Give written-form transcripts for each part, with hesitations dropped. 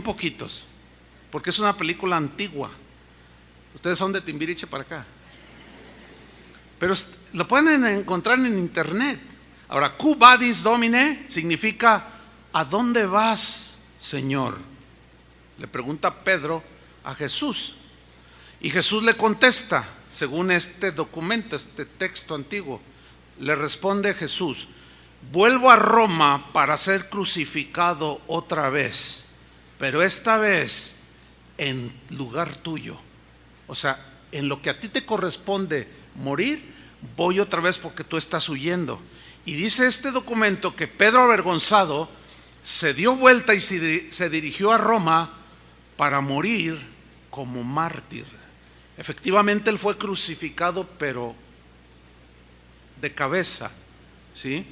poquitos, porque es una película antigua. Ustedes son de Timbiriche para acá, pero lo pueden encontrar en internet. Ahora, Quo vadis Domine significa ¿a dónde vas, Señor? Le pregunta Pedro a Jesús, y Jesús le contesta, según este documento, este texto antiguo, le responde Jesús: vuelvo a Roma para ser crucificado otra vez, pero esta vez en lugar tuyo. O sea, en lo que a ti te corresponde morir, voy otra vez porque tú estás huyendo. Y dice este documento que Pedro, avergonzado, se dio vuelta y se dirigió a Roma para morir como mártir. Efectivamente, él fue crucificado, pero de cabeza, ¿sí?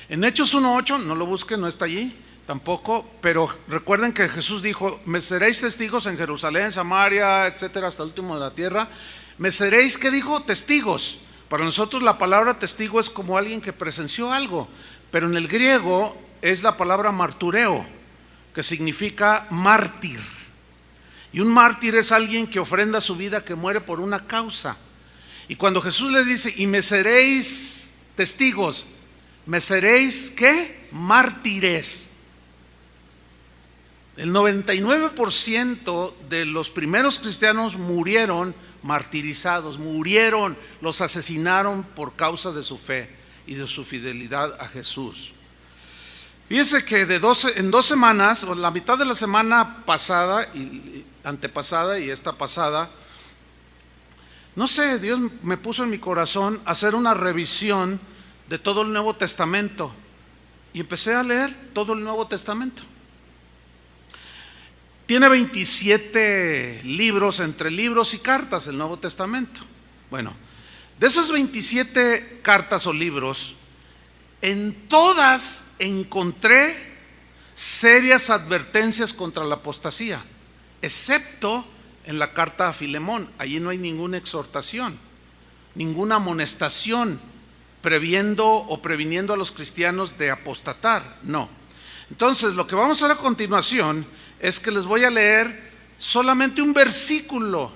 En Hechos 1:8, no lo busquen, no está allí tampoco, pero recuerden que Jesús dijo: me seréis testigos en Jerusalén, Samaria, etcétera, hasta el último de la tierra. Me seréis, ¿qué dijo? Testigos. Para nosotros la palabra testigo es como alguien que presenció algo, pero en el griego es la palabra martureo, que significa mártir. Y un mártir es alguien que ofrenda su vida, que muere por una causa. Y cuando Jesús les dice: y me seréis testigos, me seréis, ¿qué? Mártires. El 99% de los primeros cristianos murieron martirizados, murieron, los asesinaron por causa de su fe y de su fidelidad a Jesús. Fíjense que en 2 semanas, o la mitad de la semana pasada y antepasada y esta pasada, no sé, Dios me puso en mi corazón hacer una revisión de todo el Nuevo Testamento, y empecé a leer todo el Nuevo Testamento. Tiene 27 libros, entre libros y cartas, el Nuevo Testamento. Bueno, de esas 27 cartas o libros, en todas encontré serias advertencias contra la apostasía, excepto en la carta a Filemón. Allí no hay ninguna exhortación, ninguna amonestación previendo o previniendo a los cristianos de apostatar, no. Entonces, lo que vamos a hacer a continuación es que les voy a leer solamente un versículo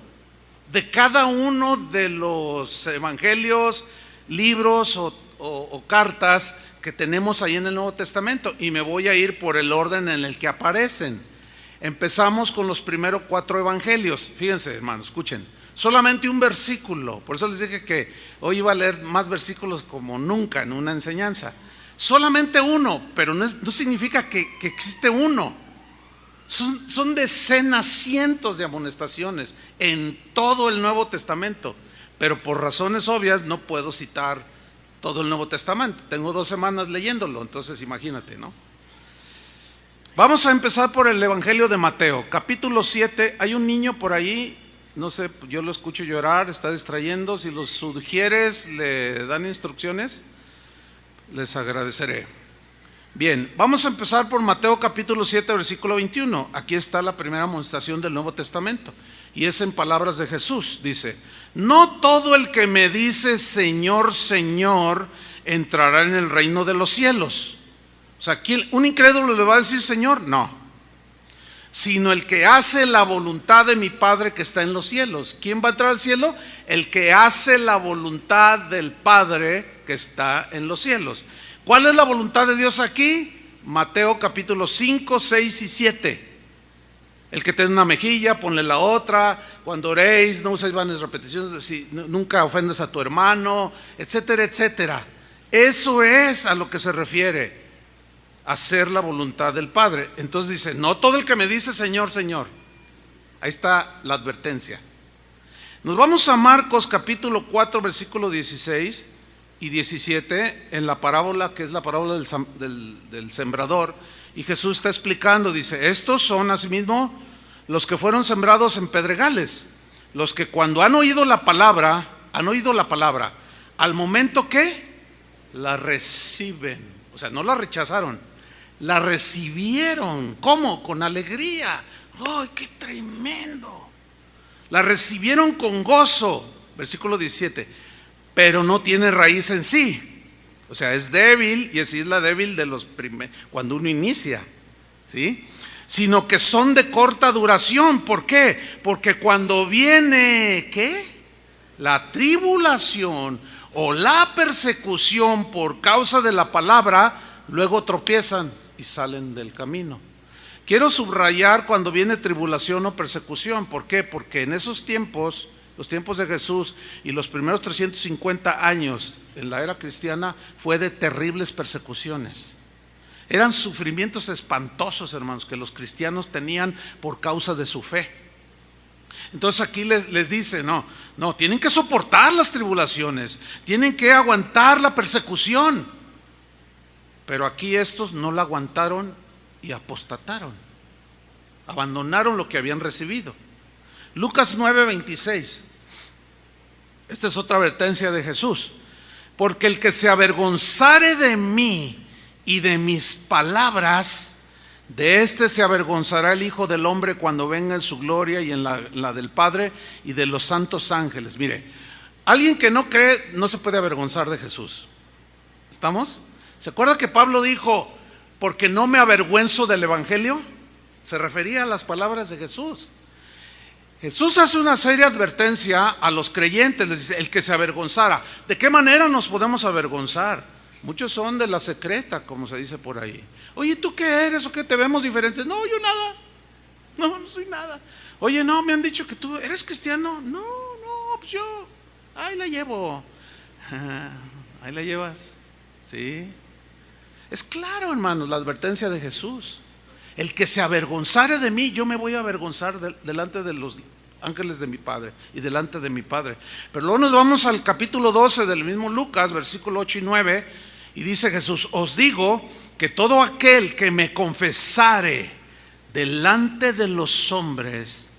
de cada uno de los evangelios, libros o cartas que tenemos ahí en el Nuevo Testamento, y me voy a ir por el orden en el que aparecen. Empezamos con los primeros 4 evangelios. Fíjense, hermanos, escuchen, solamente un versículo. Por eso les dije que hoy iba a leer más versículos como nunca en una enseñanza. Solamente uno, pero no significa que existe uno. Son decenas, cientos de amonestaciones en todo el Nuevo Testamento, pero por razones obvias no puedo citar todo el Nuevo Testamento. Tengo 2 semanas leyéndolo, entonces imagínate, ¿no? Vamos a empezar por el Evangelio de Mateo, capítulo 7. Hay un niño por ahí, no sé, yo lo escucho llorar, está distrayendo. Si los sugieres, le dan instrucciones, les agradeceré. Bien, vamos a empezar por Mateo capítulo 7, versículo 21. Aquí está la primera amonestación del Nuevo Testamento, y es en palabras de Jesús. Dice: no todo el que me dice Señor, Señor, entrará en el reino de los cielos. O sea, ¿quién, un incrédulo le va a decir Señor? No, sino el que hace la voluntad de mi Padre que está en los cielos. ¿Quién va a entrar al cielo? El que hace la voluntad del Padre que está en los cielos. ¿Cuál es la voluntad de Dios aquí? Mateo capítulo 5, 6 y 7. El que te dé una mejilla, ponle la otra. Cuando oréis, no uséis vanas repeticiones, nunca ofendas a tu hermano, etcétera, etcétera. Eso es a lo que se refiere hacer la voluntad del Padre. Entonces dice: no todo el que me dice Señor, Señor. Ahí está la advertencia. Nos vamos a Marcos capítulo 4, versículo 16 y 17, en la parábola que es la parábola del sembrador, y Jesús está explicando. Dice: estos son asimismo los que fueron sembrados en pedregales, los que cuando han oído la palabra, al momento que la reciben, o sea, no la rechazaron, la recibieron. ¿Cómo? Con alegría. ¡Ay, qué tremendo! La recibieron con gozo. Versículo 17. Pero no tiene raíz en sí. O sea, es débil, y así es la débil de los primeros, cuando uno inicia, ¿sí? sino que son de corta duración. ¿Por qué? Porque cuando viene, ¿qué? La tribulación o la persecución por causa de la palabra, luego tropiezan y salen del camino. Quiero subrayar cuando viene tribulación o persecución. ¿Por qué? Porque en esos tiempos, los tiempos de Jesús y los primeros 350 años en la era cristiana, fue de terribles persecuciones. Eran sufrimientos espantosos, hermanos, que los cristianos tenían por causa de su fe. Entonces aquí les dice, no, tienen que soportar las tribulaciones, tienen que aguantar la persecución. Pero aquí estos no la aguantaron y apostataron, abandonaron lo que habían recibido. Lucas 9:26, esta es otra advertencia de Jesús. Porque el que se avergonzare de mí y de mis palabras, de este se avergonzará el Hijo del Hombre cuando venga en su gloria y en la del Padre y de los santos ángeles. Mire, alguien que no cree no se puede avergonzar de Jesús. ¿Estamos? ¿Se acuerda que Pablo dijo, porque no me avergüenzo del Evangelio? Se refería a las palabras de Jesús. Jesús hace una seria advertencia a los creyentes, les dice, el que se avergonzara. ¿De qué manera nos podemos avergonzar? Muchos son de la secreta, como se dice por ahí. Oye, ¿tú qué eres o qué te vemos diferentes? No, yo nada. No soy nada. Oye, no, me han dicho que tú eres cristiano. No, pues yo, ahí la llevo. Ahí la llevas. Sí. Es claro, hermanos, la advertencia de Jesús. El que se avergonzare de mí, yo me voy a avergonzar delante de los ángeles de mi Padre y delante de mi Padre. Pero luego nos vamos al capítulo 12 del mismo Lucas, versículo 8 y 9, y dice Jesús, os digo que todo aquel que me confesare delante de los hombres,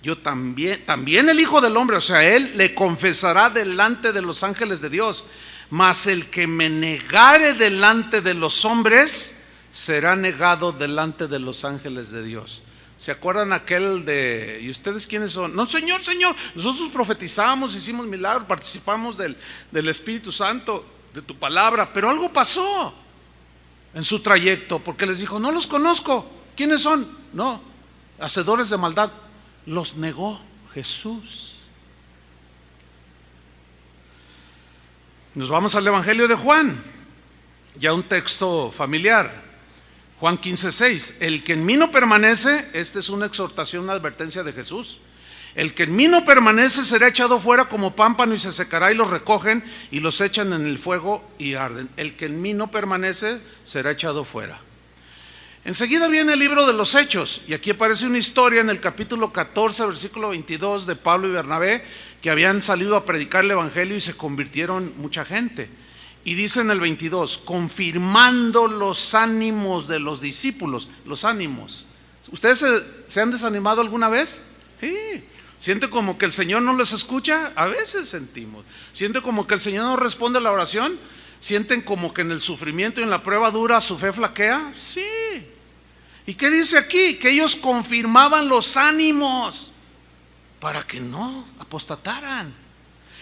yo también el Hijo del Hombre, o sea, él le confesará delante de los ángeles de Dios. Mas el que me negare delante de los hombres, será negado delante de los ángeles de Dios. ¿Se acuerdan aquel de, ¿y ustedes quiénes son? No, Señor, nosotros profetizamos, hicimos milagros, participamos del Espíritu Santo, de tu palabra, pero algo pasó en su trayecto, porque les dijo, no los conozco. ¿Quiénes son? No, hacedores de maldad. Los negó Jesús. Nos vamos al Evangelio de Juan, ya un texto familiar. Juan 15:6, el que en mí no permanece, esta es una exhortación, una advertencia de Jesús. El que en mí no permanece será echado fuera como pámpano y se secará, y los recogen y los echan en el fuego y arden. El que en mí no permanece será echado fuera. Enseguida viene el libro de los Hechos, y aquí aparece una historia en el capítulo 14, versículo 22 de Pablo y Bernabé, que habían salido a predicar el Evangelio y se convirtieron mucha gente. Y dice en el 22, confirmando los ánimos de los discípulos, los ánimos. ¿Ustedes se han desanimado alguna vez? Sí. ¿Siente como que el Señor no les escucha? A veces sentimos. ¿Siente como que el Señor no responde a la oración? ¿Sienten como que en el sufrimiento y en la prueba dura su fe flaquea? Sí. ¿Y qué dice aquí? Que ellos confirmaban los ánimos para que no apostataran.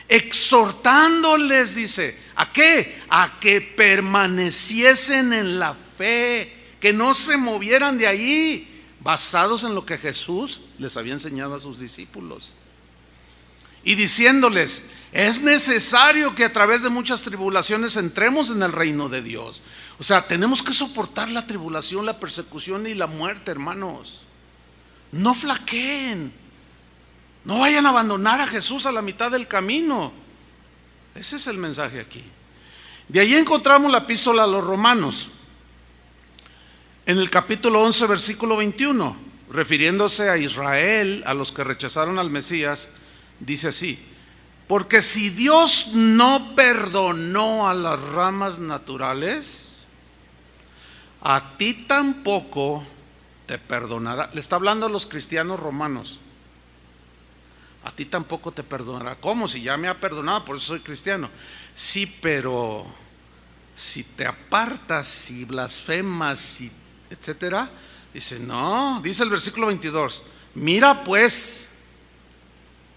Exhortándoles, dice, ¿a qué? A que permaneciesen en la fe, que no se movieran de allí, basados en lo que Jesús les había enseñado a sus discípulos. Y diciéndoles, es necesario que a través de muchas tribulaciones entremos en el reino de Dios. O sea, tenemos que soportar la tribulación, la persecución y la muerte, hermanos. No flaqueen. No vayan a abandonar a Jesús a la mitad del camino. Ese es el mensaje aquí. De allí encontramos la epístola a los Romanos, en el capítulo 11, versículo 21, refiriéndose a Israel, a los que rechazaron al Mesías, dice así, porque si Dios no perdonó a las ramas naturales, a ti tampoco te perdonará. Le está hablando a los cristianos romanos. A ti tampoco te perdonará. ¿Cómo? Si ya me ha perdonado, por eso soy cristiano. Sí, pero si te apartas, si blasfemas, si etcétera, dice, no, dice el versículo 22, mira pues,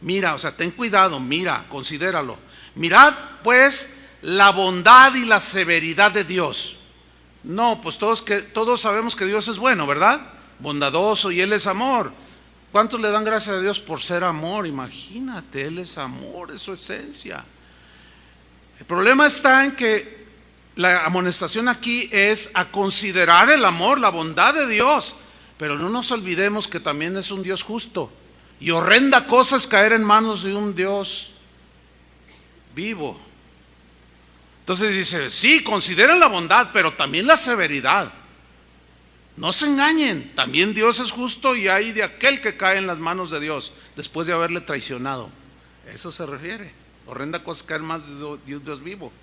mira, o sea, ten cuidado, mira, considéralo. Mirad pues la bondad y la severidad de Dios. No, pues todos sabemos que Dios es bueno, ¿verdad? bondadoso y Él es amor. ¿Cuántos le dan gracias a Dios por ser amor? Imagínate, Él es amor, es su esencia. El problema está en que la amonestación aquí es a considerar el amor, la bondad de Dios, pero no nos olvidemos que también es un Dios justo, y horrenda cosa es caer en manos de un Dios vivo. Entonces dice, sí, consideren la bondad, pero también la severidad. No se engañen, también Dios es justo y hay de aquel que cae en las manos de Dios después de haberle traicionado. Eso se refiere. Horrenda cosa es caer en manos de un Dios vivo.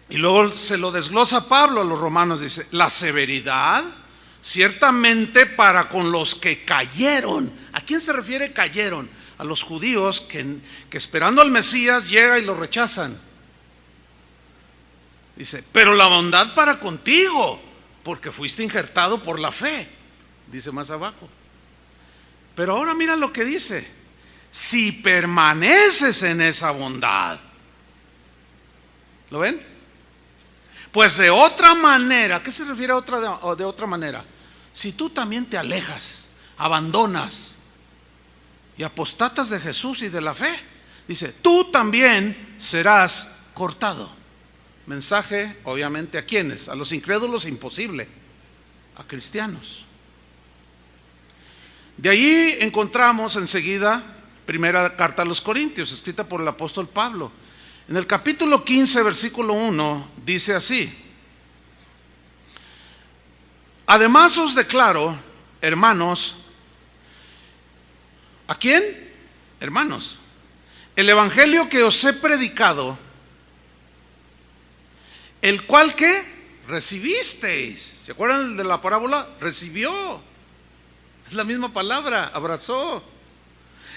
Y luego se lo desglosa Pablo a los romanos, dice, la severidad ciertamente para con los que cayeron. ¿A quién se refiere cayeron? A los judíos que esperando al Mesías llega y lo rechazan. Dice, pero la bondad para contigo, porque fuiste injertado por la fe, dice más abajo. Pero ahora mira lo que dice, si permaneces en esa bondad. ¿Lo ven? Pues de otra manera, ¿a qué se refiere de otra manera? Si tú también te alejas, abandonas y apostatas de Jesús y de la fe, dice, tú también serás cortado. Mensaje, obviamente, ¿a quiénes? A los incrédulos, imposible. A cristianos. De ahí encontramos enseguida primera carta a los Corintios, escrita por el apóstol Pablo. En el capítulo 15, versículo 1, dice así: además os declaro, hermanos, ¿a quién? Hermanos, el evangelio que os he predicado, el cual que recibisteis. ¿Se acuerdan de la parábola? Recibió. Es la misma palabra, abrazó.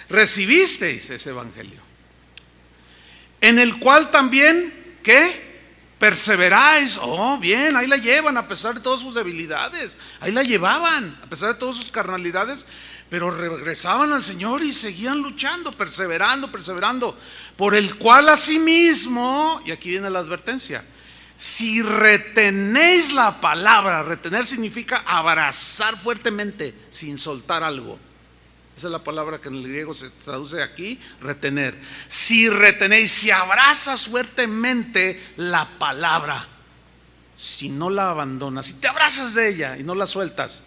Recibisteis ese evangelio, en el cual también, ¿qué? Perseveráis. Oh, bien, ahí la llevan a pesar de todas sus debilidades. Ahí la llevaban a pesar de todas sus carnalidades, pero regresaban al Señor y seguían luchando, perseverando. Por el cual asimismo, y aquí viene la advertencia, si retenéis la palabra, retener significa abrazar fuertemente sin soltar algo. Esa es la palabra que en el griego se traduce aquí, retener. Si retenéis, si abrazas fuertemente la palabra, si no la abandonas, si te abrazas de ella y no la sueltas,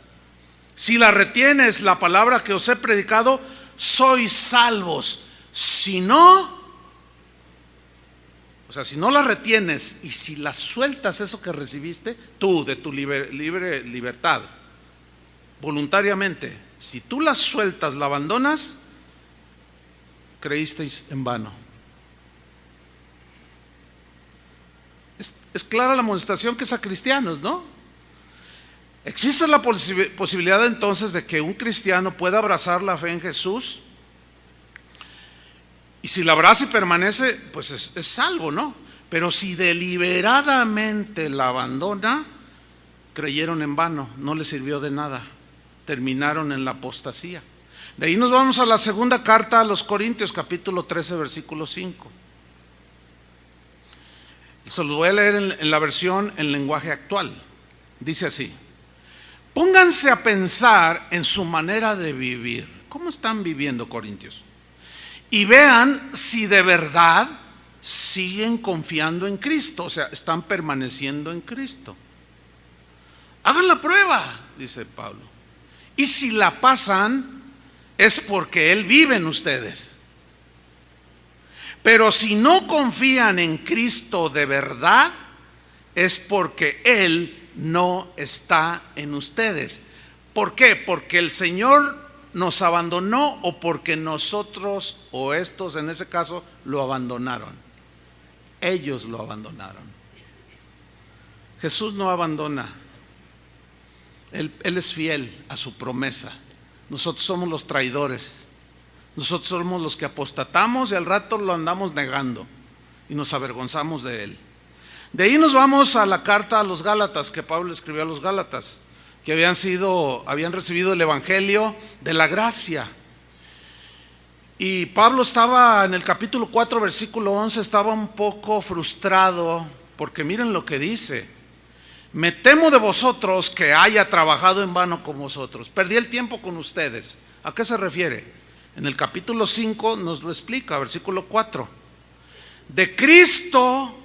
si la retienes, la palabra que os he predicado, sois salvos. Si no, o sea, si no la retienes y si la sueltas, eso que recibiste, tú de tu libre libertad, voluntariamente, si tú la sueltas, la abandonas, creísteis en vano. Es clara la amonestación que es a cristianos, ¿no? ¿Existe la posibilidad entonces de que un cristiano pueda abrazar la fe en Jesús? Y si la abraza y permanece, pues es salvo, ¿no? Pero si deliberadamente la abandona, creyeron en vano, no les sirvió de nada, terminaron en la apostasía. De ahí nos vamos a la segunda carta a los Corintios, capítulo 13, versículo 5. Se lo voy a leer en la versión en lenguaje actual. Dice así: pónganse a pensar en su manera de vivir. ¿Cómo están viviendo, Corintios? Y vean si de verdad siguen confiando en Cristo, o sea, están permaneciendo en Cristo. Hagan la prueba, dice Pablo. Y si la pasan, es porque Él vive en ustedes. Pero si no confían en Cristo de verdad, es porque Él no está en ustedes. ¿Por qué? Porque el Señor nos abandonó o porque nosotros o estos en ese caso lo abandonaron. Ellos lo abandonaron. Jesús no abandona. Él es fiel a su promesa. Nosotros somos los traidores. Nosotros somos los que apostatamos y al rato lo andamos negando y nos avergonzamos de Él. De ahí nos vamos a la carta a los Gálatas que Pablo escribió a los Gálatas, que habían recibido el evangelio de la gracia. Y Pablo estaba en el capítulo 4, versículo 11, estaba un poco frustrado, porque miren lo que dice: me temo de vosotros que haya trabajado en vano con vosotros. Perdí el tiempo con ustedes. ¿A qué se refiere? En el capítulo 5 nos lo explica, versículo 4. ¿De Cristo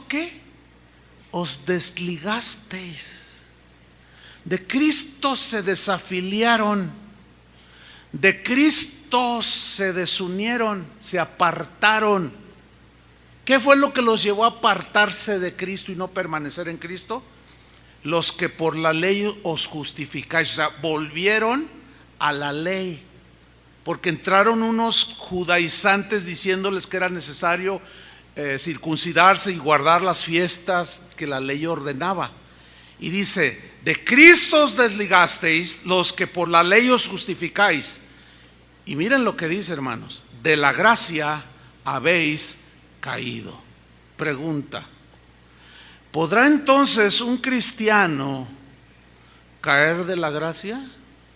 qué? Os desligasteis. De Cristo se desafiliaron. De Cristo se desunieron, se apartaron. ¿Qué fue lo que los llevó a apartarse de Cristo y no permanecer en Cristo? Los que por la ley os justificáis, o sea, volvieron a la ley, porque entraron unos judaizantes diciéndoles que era necesario circuncidarse y guardar las fiestas que la ley ordenaba. Y dice, de Cristo os desligasteis, los que por la ley os justificáis. Y miren lo que dice, hermanos, de la gracia habéis caído. Pregunta: ¿podrá entonces un cristiano caer de la gracia?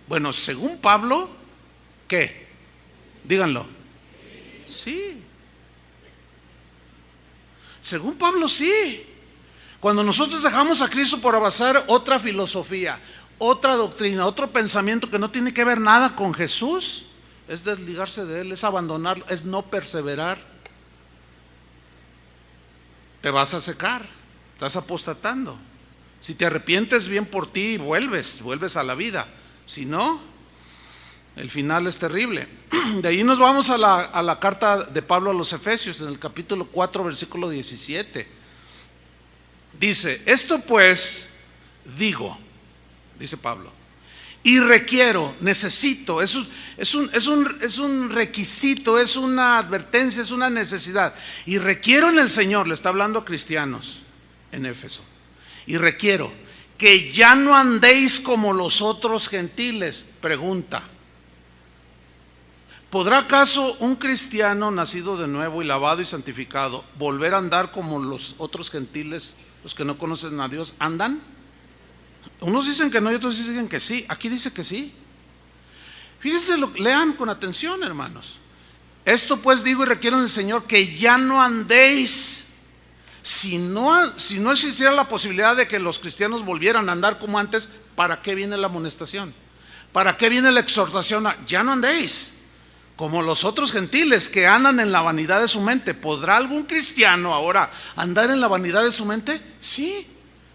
Bueno, según Pablo, ¿qué? Díganlo. Sí. Según Pablo, sí. Cuando nosotros dejamos a Cristo por abrazar otra filosofía, otra doctrina, otro pensamiento que no tiene que ver nada con Jesús, es desligarse de Él, es abandonarlo, es no perseverar. Te vas a secar, estás apostatando. Si te arrepientes, bien por ti, vuelves a la vida. Si no, el final es terrible. De ahí nos vamos a la carta de Pablo a los Efesios, en el capítulo 4, versículo 17. Dice, esto pues digo, dice Pablo, y requiero, necesito, es un requisito, es una advertencia, es una necesidad. Y requiero en el Señor, le está hablando a cristianos en Éfeso, y requiero que ya no andéis como los otros gentiles. Pregunta: ¿podrá acaso un cristiano nacido de nuevo y lavado y santificado volver a andar como los otros gentiles, los que no conocen a Dios, andan? Unos dicen que no y otros dicen que sí. Aquí dice que sí. Fíjense, lean con atención, hermanos. Esto pues digo y requiero en el Señor que ya no andéis. Si no existiera la posibilidad de que los cristianos volvieran a andar como antes, ¿para qué viene la amonestación? ¿Para qué viene la exhortación? Ya no andéis como los otros gentiles que andan en la vanidad de su mente. ¿Podrá algún cristiano ahora andar en la vanidad de su mente? Sí.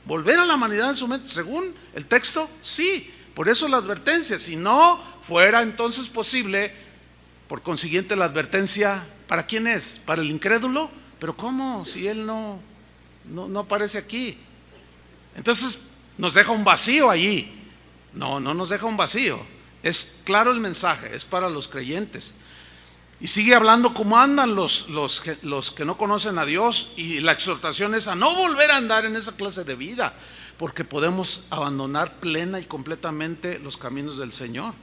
¿Volver a la vanidad de su mente? Según el texto, sí. Por eso la advertencia. Si no fuera entonces posible, por consiguiente la advertencia, ¿para quién es? ¿Para el incrédulo? Pero ¿cómo? Si él no aparece aquí. Entonces nos deja un vacío allí. No nos deja un vacío. Es claro el mensaje, es para los creyentes. Y sigue hablando cómo andan los que no conocen a Dios, y la exhortación es a no volver a andar en esa clase de vida, porque podemos abandonar plena y completamente los caminos del Señor.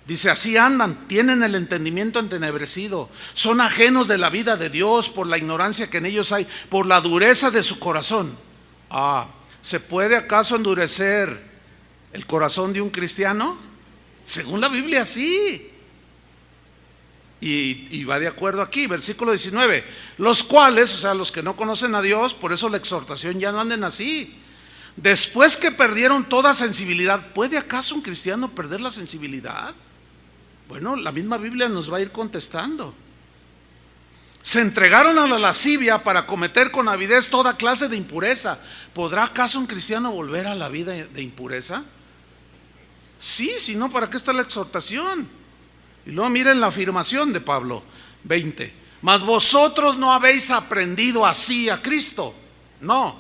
Dice, así andan, tienen el entendimiento entenebrecido, son ajenos de la vida de Dios por la ignorancia que en ellos hay, por la dureza de su corazón. ¿Se puede acaso endurecer el corazón de un cristiano? Según la Biblia, sí. Y va de acuerdo aquí, versículo 19, los cuales, o sea, los que no conocen a Dios, por eso la exhortación, ya no anden así. Después que perdieron toda sensibilidad. ¿Puede acaso un cristiano perder la sensibilidad? Bueno, la misma Biblia nos va a ir contestando. Se entregaron a la lascivia para cometer con avidez toda clase de impureza. ¿Podrá acaso un cristiano volver a la vida de impureza? Sí, si no, ¿para qué está la exhortación? Y luego miren la afirmación de Pablo, 20. Mas vosotros no habéis aprendido así a Cristo. No.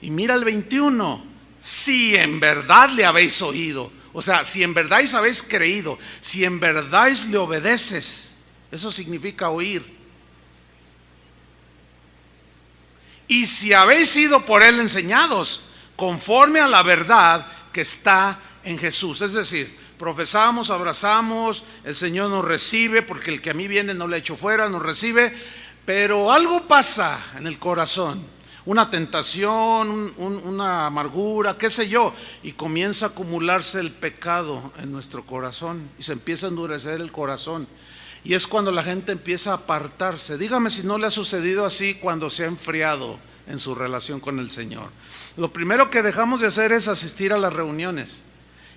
Y mira el 21. Si en verdad le habéis oído. O sea, si en verdad habéis creído, si en verdad le obedeces. Eso significa oír. Y si habéis sido por él enseñados, conforme a la verdad que está en Jesús. Es decir, profesamos, abrazamos, el Señor nos recibe, porque el que a mí viene no le echo fuera, nos recibe, pero algo pasa en el corazón, una tentación, una amargura, qué sé yo, y comienza a acumularse el pecado en nuestro corazón, y se empieza a endurecer el corazón, y es cuando la gente empieza a apartarse. Dígame si no le ha sucedido así cuando se ha enfriado en su relación con el Señor. Lo primero que dejamos de hacer es asistir a las reuniones.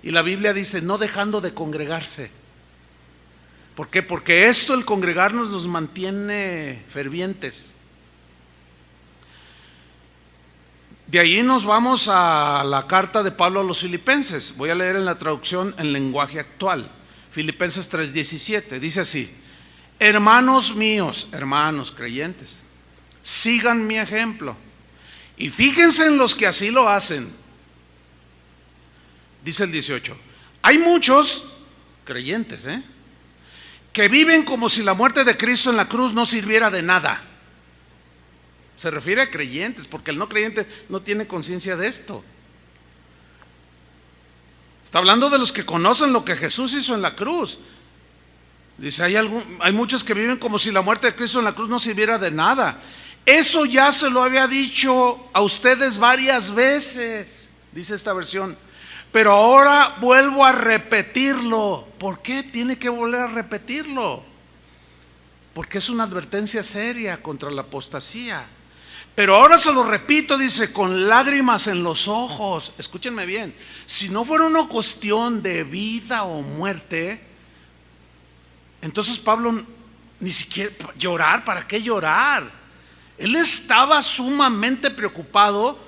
Y la Biblia dice, no dejando de congregarse. ¿Por qué? Porque esto, el congregarnos, nos mantiene fervientes. De ahí nos vamos a la carta de Pablo a los Filipenses. Voy a leer en la traducción en lenguaje actual. Filipenses 3:17. Dice así: hermanos míos, hermanos creyentes, sigan mi ejemplo y fíjense en los que así lo hacen. Dice el 18: hay muchos creyentes, que viven como si la muerte de Cristo en la cruz no sirviera de nada. Se refiere a creyentes, porque el no creyente no tiene conciencia de esto. Está hablando de los que conocen lo que Jesús hizo en la cruz. Dice, hay muchos que viven como si la muerte de Cristo en la cruz no sirviera de nada. Eso ya se lo había dicho a ustedes varias veces, dice esta versión, pero ahora vuelvo a repetirlo. ¿Por qué tiene que volver a repetirlo? Porque es una advertencia seria contra la apostasía. Pero ahora se lo repito, dice, con lágrimas en los ojos. Escúchenme bien, si no fuera una cuestión de vida o muerte, entonces Pablo ni siquiera llorar, ¿para qué llorar? Él estaba sumamente preocupado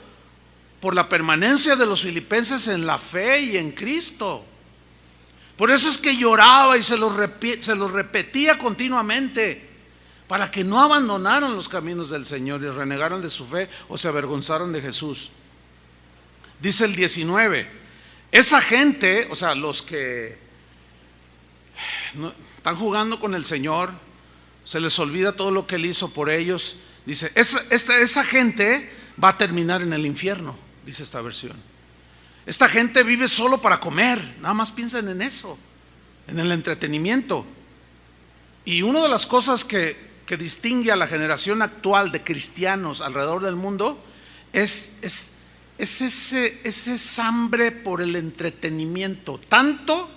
por la permanencia de los filipenses en la fe y en Cristo. Por eso es que lloraba y se lo repetía continuamente, para que no abandonaran los caminos del Señor y renegaran de su fe o se avergonzaran de Jesús. Dice el 19, esa gente, o sea, los que están jugando con el Señor, se les olvida todo lo que Él hizo por ellos. Dice, esa gente va a terminar en el infierno, dice esta versión. Esta gente vive solo para comer, nada más piensan en eso, en el entretenimiento. Y una de las cosas que distingue a la generación actual de cristianos alrededor del mundo es ese hambre por el entretenimiento, tanto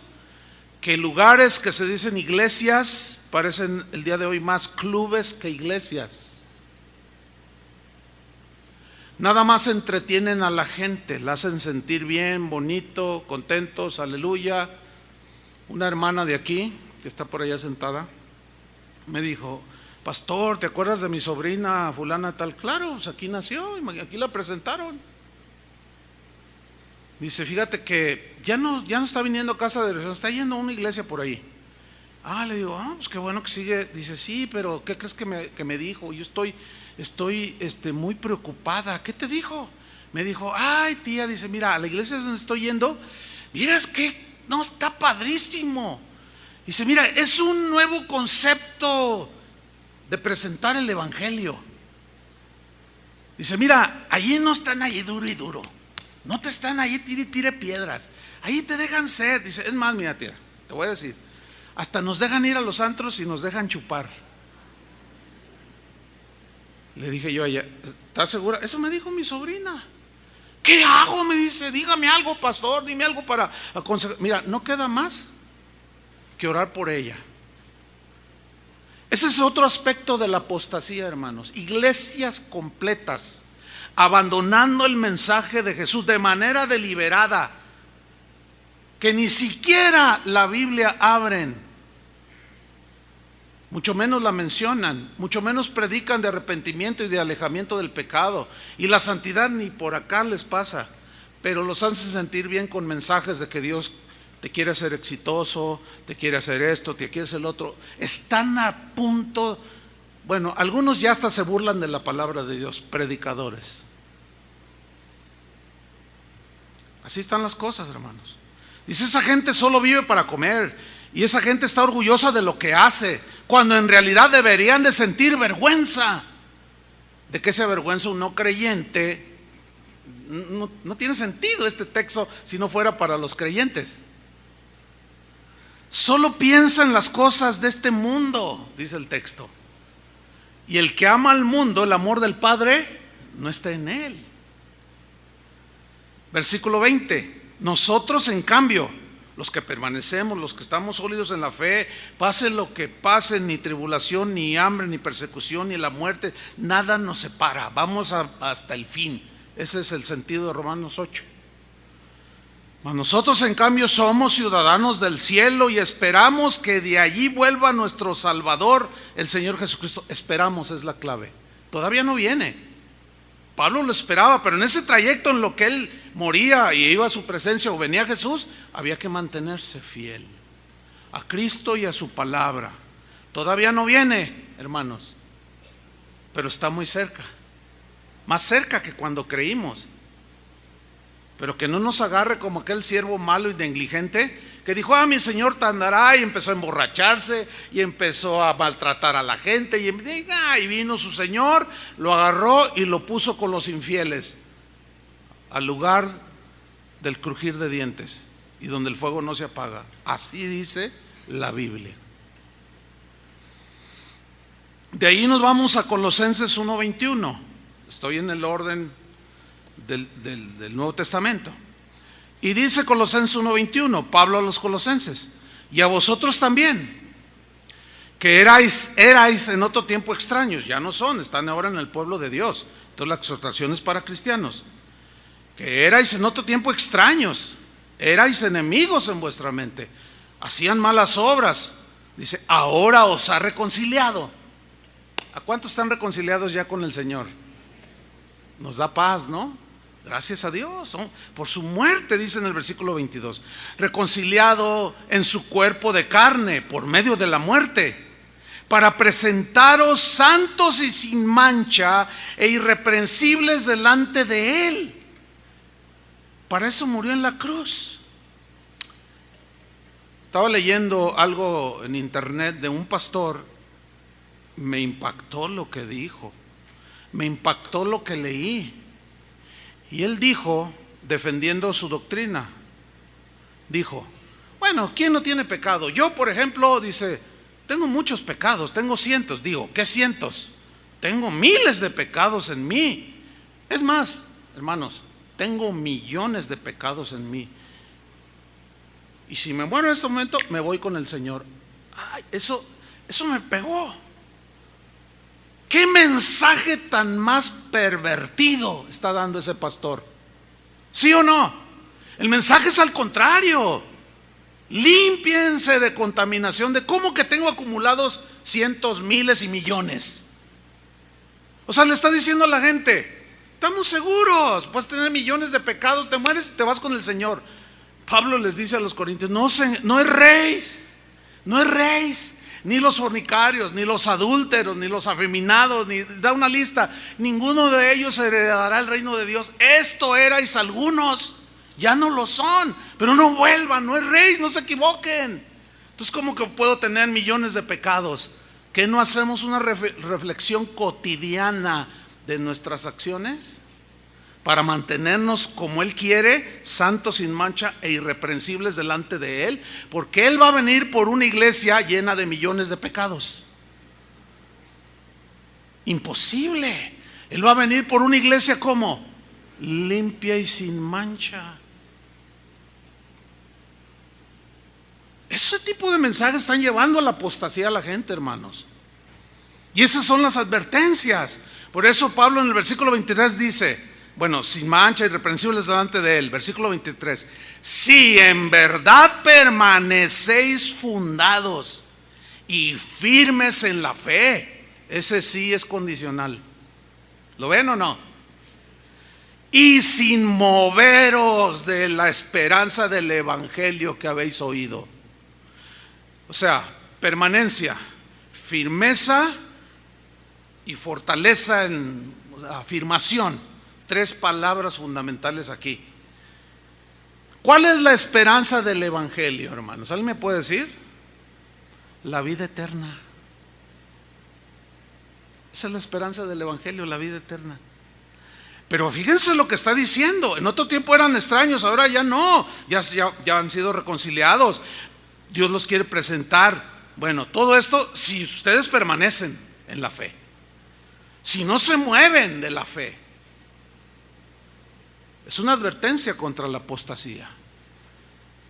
que lugares que se dicen iglesias parecen el día de hoy más clubes que iglesias. Nada más entretienen a la gente, la hacen sentir bien, bonito, contentos, aleluya. Una hermana de aquí, que está por allá sentada, me dijo, pastor, ¿te acuerdas de mi sobrina fulana tal? Claro, pues aquí nació, aquí la presentaron. Dice, fíjate que ya no está viniendo a casa de oración, está yendo a una iglesia por ahí. Le digo, pues qué bueno que sigue. Dice, sí, pero ¿qué crees que me dijo? Yo estoy muy preocupada. ¿Qué te dijo? Me dijo, ay tía, dice, mira, a la iglesia donde estoy yendo, miras que no, está padrísimo. Dice, mira, es un nuevo concepto de presentar el evangelio. Dice, mira, allí no están allí duro y duro, no te están allí tire piedras, ahí te dejan ser. Dice, es más, mira tía, te voy a decir, hasta nos dejan ir a los antros y nos dejan chupar. Le dije yo a ella, ¿estás segura? Eso me dijo mi sobrina. ¿Qué hago? Me dice, dígame algo, pastor, dime algo para aconsejar. Mira, no queda más que orar por ella. Ese es otro aspecto de la apostasía, hermanos. Iglesias completas abandonando el mensaje de Jesús de manera deliberada, que ni siquiera la Biblia abren, mucho menos la mencionan, mucho menos predican de arrepentimiento y de alejamiento del pecado, y la santidad ni por acá les pasa, pero los hacen sentir bien con mensajes de que Dios te quiere hacer exitoso, te quiere hacer esto, te quiere hacer el otro. Están a punto, bueno, algunos ya hasta se burlan de la palabra de Dios, predicadores. Así están las cosas, hermanos. Dice, esa gente solo vive para comer, y esa gente está orgullosa de lo que hace, cuando en realidad deberían de sentir vergüenza. ¿De qué se avergüenza un no creyente? No tiene sentido este texto si no fuera para los creyentes. Solo piensa en las cosas de este mundo, dice el texto. Y el que ama al mundo, el amor del Padre no está en él. Versículo 20. Nosotros, en cambio, los que permanecemos, los que estamos sólidos en la fe, pase lo que pase, ni tribulación, ni hambre, ni persecución, ni la muerte, nada nos separa, vamos hasta el fin. Ese es el sentido de Romanos 8. Mas nosotros en cambio somos ciudadanos del cielo y esperamos que de allí vuelva nuestro Salvador, el Señor Jesucristo. Esperamos es la clave. Todavía no viene. Pablo lo esperaba, pero en ese trayecto en lo que él moría y iba a su presencia o venía Jesús, había que mantenerse fiel a Cristo y a su palabra. Todavía no viene, hermanos, pero está muy cerca, más cerca que cuando creímos. Pero que no nos agarre como aquel siervo malo y negligente que dijo: mi Señor andará, y empezó a emborracharse y empezó a maltratar a la gente, y vino su Señor, lo agarró y lo puso con los infieles al lugar del crujir de dientes y donde el fuego no se apaga. Así dice la Biblia. De ahí nos vamos a Colosenses 1:21. Estoy en el orden del Nuevo Testamento. Y dice Colosenses 1:21, Pablo a los colosenses: y a vosotros también, que erais en otro tiempo extraños, ya no son, están ahora en el pueblo de Dios. Entonces la exhortación es para cristianos. Que erais en otro tiempo extraños, erais enemigos en vuestra mente, hacían malas obras. Dice: ahora os ha reconciliado. ¿A cuántos están reconciliados ya con el Señor? Nos da paz, ¿no? Gracias a Dios, ¿no? Por su muerte, dice en el versículo 22, reconciliado en su cuerpo de carne por medio de la muerte, para presentaros santos y sin mancha e irreprensibles delante de Él. Para eso murió en la cruz. Estaba leyendo algo en internet de un pastor. Me impactó lo que dijo, me impactó lo que leí. Y él dijo, defendiendo su doctrina, dijo: bueno, ¿quién no tiene pecado? Yo, por ejemplo, dice, tengo muchos pecados, tengo cientos. Digo, ¿qué cientos? Tengo miles de pecados en mí. Es más, hermanos, tengo millones de pecados en mí. Y si me muero en este momento, me voy con el Señor. Ay, eso me pegó. ¿Qué mensaje tan más pervertido está dando ese pastor? ¿Sí o no? El mensaje es al contrario. Límpiense de contaminación. ¿De cómo que tengo acumulados cientos, miles y millones? O sea, le está diciendo a la gente: estamos seguros, puedes tener millones de pecados, te mueres y te vas con el Señor. Pablo les dice a los corintios: no erréis, no erréis. Ni los fornicarios, ni los adúlteros, ni los afeminados, ni da una lista, ninguno de ellos heredará el reino de Dios. Esto erais algunos, ya no lo son, pero no vuelvan, no erréis, no se equivoquen. Entonces, ¿cómo que puedo tener millones de pecados? ¿Que no hacemos una reflexión cotidiana de nuestras acciones? Para mantenernos como Él quiere, santos, sin mancha e irreprensibles delante de Él, porque Él va a venir por una iglesia llena de millones de pecados. Imposible. Él va a venir por una iglesia como limpia y sin mancha. Ese tipo de mensajes están llevando a la apostasía a la gente, hermanos. Y esas son las advertencias. Por eso Pablo en el versículo 23 dice: bueno, sin mancha, irreprensibles delante de Él. Versículo 23: si en verdad permanecéis fundados y firmes en la fe. Ese sí es condicional. ¿Lo ven o no? Y sin moveros de la esperanza del evangelio que habéis oído. O sea, permanencia, firmeza y fortaleza en afirmación. Tres palabras fundamentales aquí. ¿Cuál es la esperanza del evangelio, hermanos? ¿Alguien me puede decir? La vida eterna. Esa es la esperanza del evangelio, la vida eterna. Pero fíjense lo que está diciendo. En otro tiempo eran extraños, ahora ya no. Ya han sido reconciliados. Dios los quiere presentar. Bueno, todo esto si ustedes permanecen en la fe. Si no se mueven de la fe. Es una advertencia contra la apostasía.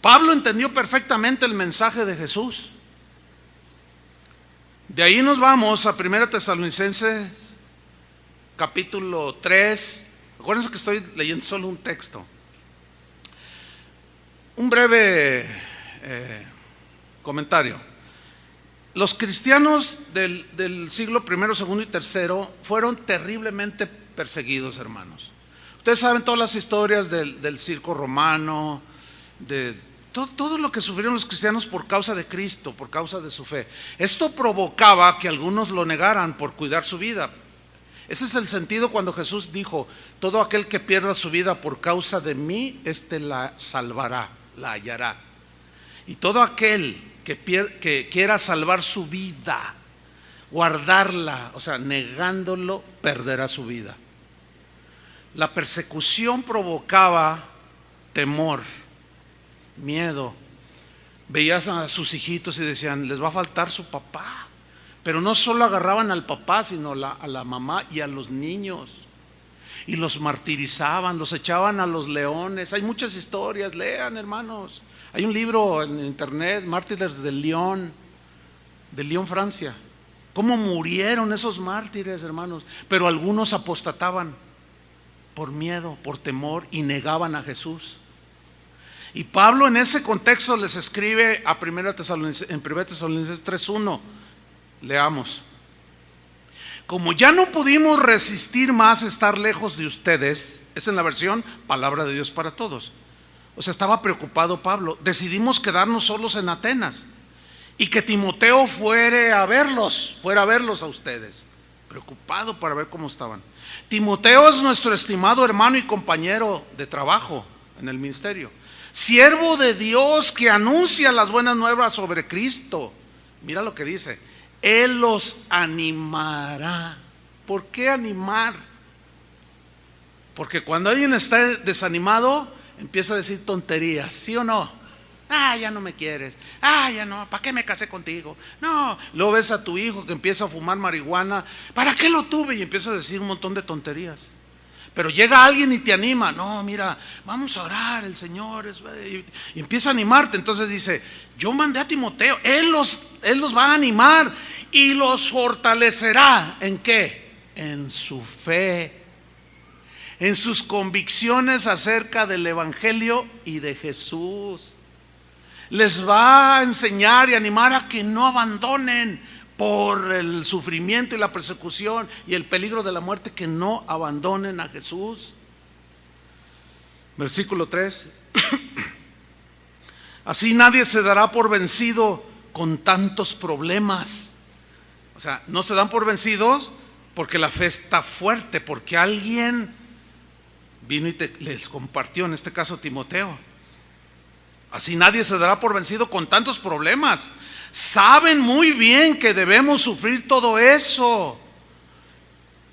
Pablo entendió perfectamente el mensaje de Jesús. De ahí nos vamos a 1 Tesalonicenses capítulo 3. Acuérdense que estoy leyendo solo un texto. Un breve comentario. Los cristianos del siglo I, segundo y tercero fueron terriblemente perseguidos, hermanos. Ustedes saben todas las historias del circo romano, de todo lo que sufrieron los cristianos por causa de Cristo, por causa de su fe. Esto provocaba que algunos lo negaran por cuidar su vida. Ese es el sentido cuando Jesús dijo: todo aquel que pierda su vida por causa de mí, la salvará, la hallará. Y todo aquel que quiera salvar su vida, guardarla, o sea, negándolo, perderá su vida. La persecución provocaba temor, miedo. Veías a sus hijitos y decían: les va a faltar su papá. Pero no solo agarraban al papá, sino a la mamá y a los niños, y los martirizaban, los echaban a los leones. Hay muchas historias, lean, hermanos. Hay un libro en internet, Mártires de Lyon, Francia. Cómo murieron esos mártires, hermanos. Pero algunos apostataban por miedo, por temor, y negaban a Jesús. Y Pablo en ese contexto les escribe a 1 Tesalonicenses 3:1. Leamos: como ya no pudimos resistir más estar lejos de ustedes, es en la versión Palabra de Dios para Todos. O sea, estaba preocupado Pablo. Decidimos quedarnos solos en Atenas y que Timoteo fuera a verlos a ustedes. Preocupado para ver cómo estaban. Timoteo es nuestro estimado hermano y compañero de trabajo en el ministerio, siervo de Dios que anuncia las buenas nuevas sobre Cristo. Mira lo que dice: Él los animará. ¿Por qué animar? Porque cuando alguien está desanimado, empieza a decir tonterías, ¿sí o no? Ya no me quieres, ya no, ¿para qué me casé contigo? No, luego ves a tu hijo que empieza a fumar marihuana, ¿para qué lo tuve? Y empieza a decir un montón de tonterías. Pero llega alguien y te anima: no, mira, vamos a orar, el Señor y empieza a animarte. Entonces dice: yo mandé a Timoteo, Él los va a animar y los fortalecerá. ¿En qué? En su fe, en sus convicciones acerca del Evangelio y de Jesús. Les va a enseñar y animar a que no abandonen por el sufrimiento y la persecución y el peligro de la muerte, que no abandonen a Jesús. Versículo 3. Así nadie se dará por vencido con tantos problemas. O sea, no se dan por vencidos porque la fe está fuerte, porque alguien vino y les compartió, en este caso Timoteo. Así nadie se dará por vencido con tantos problemas. Saben muy bien que debemos sufrir todo eso.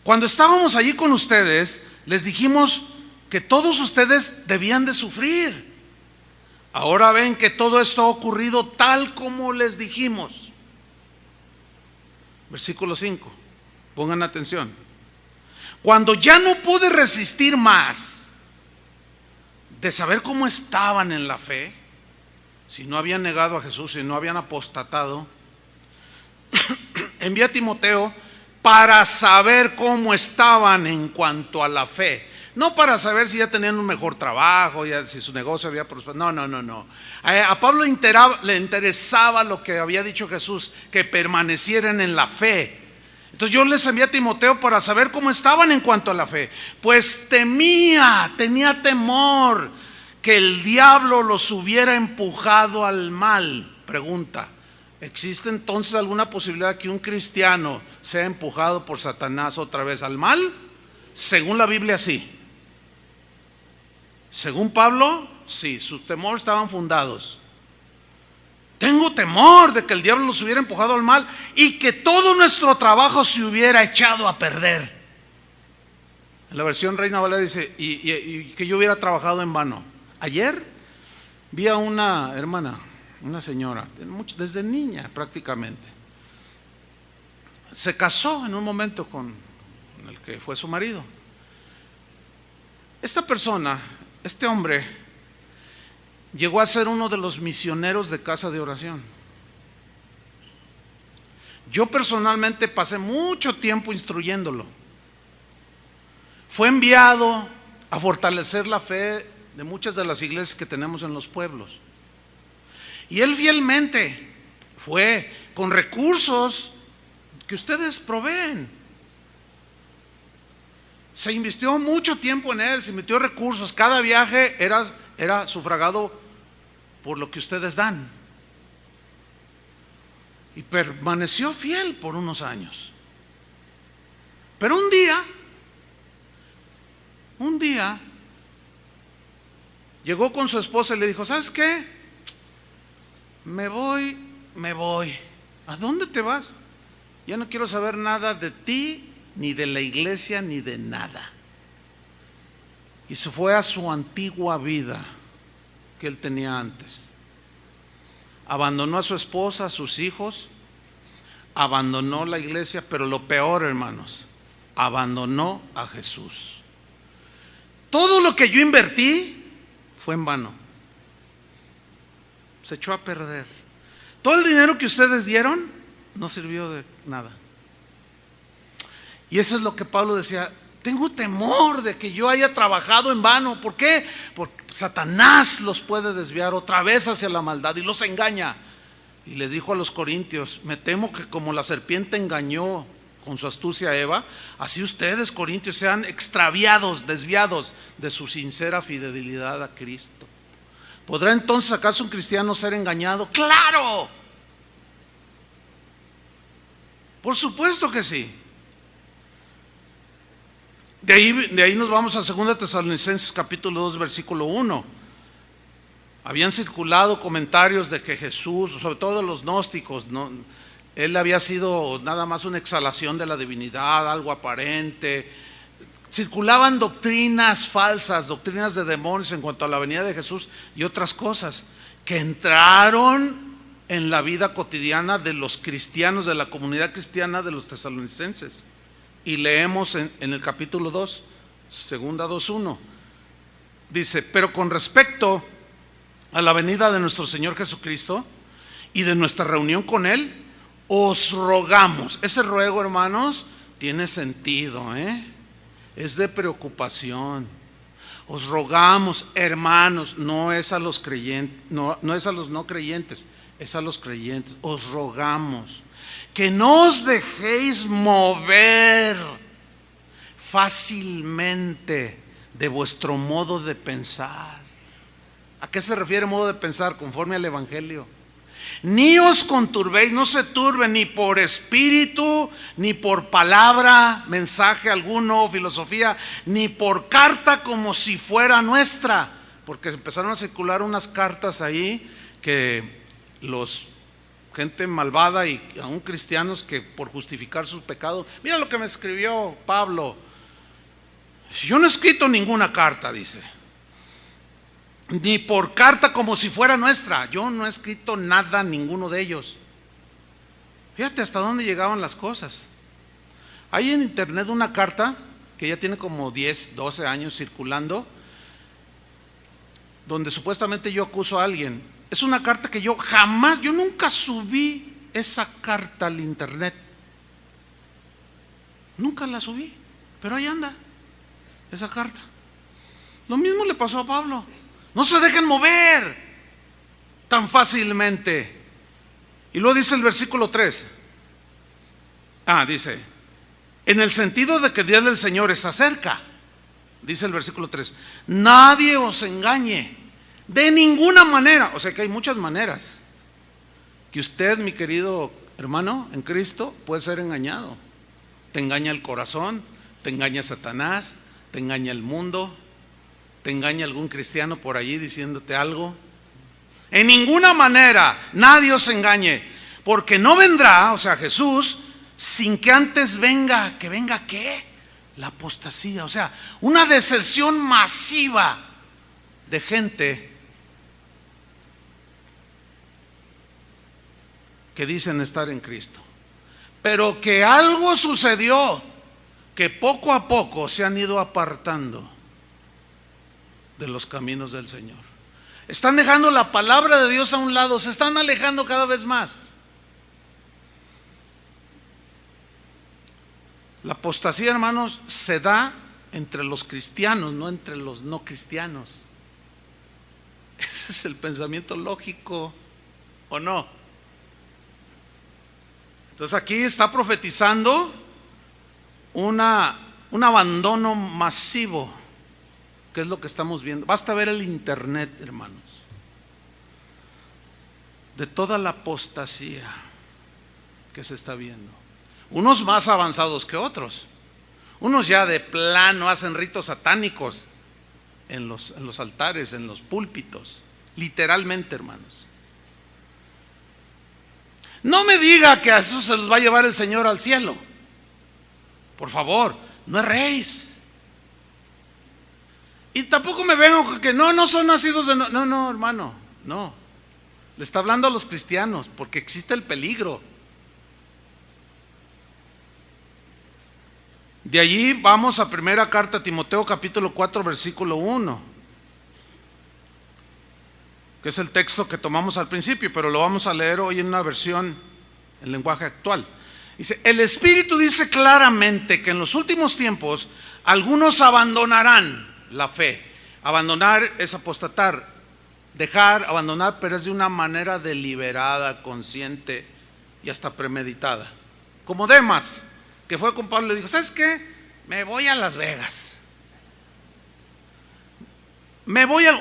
Cuando estábamos allí con ustedes, les dijimos que todos ustedes debían de sufrir. Ahora ven que todo esto ha ocurrido tal como les dijimos. Versículo 5. Pongan atención. Cuando ya no pude resistir más de saber cómo estaban en la fe, si no habían negado a Jesús, si no habían apostatado, envié a Timoteo para saber cómo estaban en cuanto a la fe. No para saber si ya tenían un mejor trabajo, si su negocio había prosperado. No. A Pablo le interesaba lo que había dicho Jesús, que permanecieran en la fe. Entonces yo les envié a Timoteo para saber cómo estaban en cuanto a la fe, pues tenía temor que el diablo los hubiera empujado al mal. Pregunta: ¿existe entonces alguna posibilidad que un cristiano sea empujado por Satanás otra vez al mal? Según la Biblia, sí. Según Pablo, sí, sus temores estaban fundados. Tengo temor de que el diablo los hubiera empujado al mal y que todo nuestro trabajo se hubiera echado a perder. En la versión Reina Valera dice: y que yo hubiera trabajado en vano. Ayer vi a una hermana, una señora, desde niña prácticamente. Se casó en un momento con el que fue su marido. Esta persona, este hombre, llegó a ser uno de los misioneros de casa de oración. Yo personalmente pasé mucho tiempo instruyéndolo. Fue enviado a fortalecer la fe de muchas de las iglesias que tenemos en los pueblos. Y él fielmente fue con recursos que ustedes proveen. Se invirtió mucho tiempo en él, se invirtió recursos. Cada viaje era sufragado por lo que ustedes dan. Y permaneció fiel por unos años. Pero un día, llegó con su esposa y le dijo: ¿sabes qué? Me voy. ¿A dónde te vas? Ya no quiero saber nada de ti, ni de la iglesia, ni de nada. Y se fue a su antigua vida que él tenía antes. Abandonó a su esposa, a sus hijos, abandonó la iglesia, pero lo peor, hermanos, abandonó a Jesús. Todo lo que yo invertí fue en vano. Se echó a perder. Todo el dinero que ustedes dieron no sirvió de nada. Y eso es lo que Pablo decía: tengo temor de que yo haya trabajado en vano. ¿Por qué? Porque Satanás los puede desviar otra vez hacia la maldad y los engaña. Y le dijo a los corintios: me temo que como la serpiente engañó con su astucia a Eva, así ustedes, corintios, sean extraviados, desviados de su sincera fidelidad a Cristo. ¿Podrá entonces acaso un cristiano ser engañado? ¡Claro! Por supuesto que sí. De ahí nos vamos a 2 Tesalonicenses capítulo 2 versículo 1. Habían circulado comentarios de que Jesús, sobre todo los gnósticos, él había sido nada más una exhalación de la divinidad, algo aparente. Circulaban doctrinas falsas, doctrinas de demonios en cuanto a la venida de Jesús y otras cosas que entraron en la vida cotidiana de los cristianos, de la comunidad cristiana de los tesalonicenses. Y leemos en el capítulo 2, segunda 2:1, dice: pero con respecto a la venida de nuestro Señor Jesucristo y de nuestra reunión con Él, os rogamos. Ese ruego, hermanos, tiene sentido, es de preocupación. Os rogamos, hermanos, no es a los creyentes, no es a los no creyentes, es a los creyentes. Os rogamos que no os dejéis mover fácilmente de vuestro modo de pensar. ¿A qué se refiere modo de pensar? Conforme al Evangelio. Ni os conturbéis, no se turben ni por espíritu, ni por palabra, mensaje alguno, filosofía, ni por carta como si fuera nuestra. Porque empezaron a circular unas cartas ahí que gente malvada y aún cristianos que por justificar sus pecados, mira lo que me escribió Pablo. Yo no he escrito ninguna carta, dice, ni por carta como si fuera nuestra. Yo no he escrito nada, ninguno de ellos. Fíjate hasta dónde llegaban las cosas. Hay en internet una carta que ya tiene como 10, 12 años circulando, donde supuestamente yo acuso a alguien. Es una carta que yo nunca subí esa carta al internet. Nunca la subí, pero ahí anda esa carta. Lo mismo le pasó a Pablo. No se dejen mover tan fácilmente. Y luego dice el versículo 3. Dice: en el sentido de que el día del Señor está cerca. Dice el versículo 3: nadie os engañe de ninguna manera. O sea que hay muchas maneras que usted, mi querido hermano en Cristo, puede ser engañado. Te engaña el corazón, te engaña Satanás, te engaña el mundo, te engaña algún cristiano por allí diciéndote algo. En ninguna manera nadie os engañe, porque no vendrá, o sea Jesús, sin que antes venga. ¿Que venga qué? La apostasía, o sea, una deserción masiva de gente que dicen estar en Cristo, pero que algo sucedió, que poco a poco se han ido apartando de los caminos del Señor. Están dejando la palabra de Dios a un lado, se están alejando cada vez más. La apostasía, hermanos, se da entre los cristianos, no entre los no cristianos. Ese es el pensamiento lógico, ¿o no? Entonces aquí está profetizando un abandono masivo, que es lo que estamos viendo. Basta ver el internet, hermanos, de toda la apostasía que se está viendo. Unos más avanzados que otros. Unos ya de plano hacen ritos satánicos en los altares, en los púlpitos, literalmente, hermanos. No me diga que a eso se los va a llevar el Señor al cielo. Por favor, no erréis. Y tampoco me vengo que no son nacidos de... No, hermano, no. Le está hablando a los cristianos, porque existe el peligro. De allí vamos a primera carta a Timoteo, capítulo 4, versículo 1, que es el texto que tomamos al principio, pero lo vamos a leer hoy en una versión en lenguaje actual. Dice: el Espíritu dice claramente que en los últimos tiempos algunos abandonarán la fe. Abandonar es apostatar, dejar, abandonar, pero es de una manera deliberada, consciente y hasta premeditada. Como Demas, que fue con Pablo y le dijo: ¿sabes qué? Me voy a Las Vegas.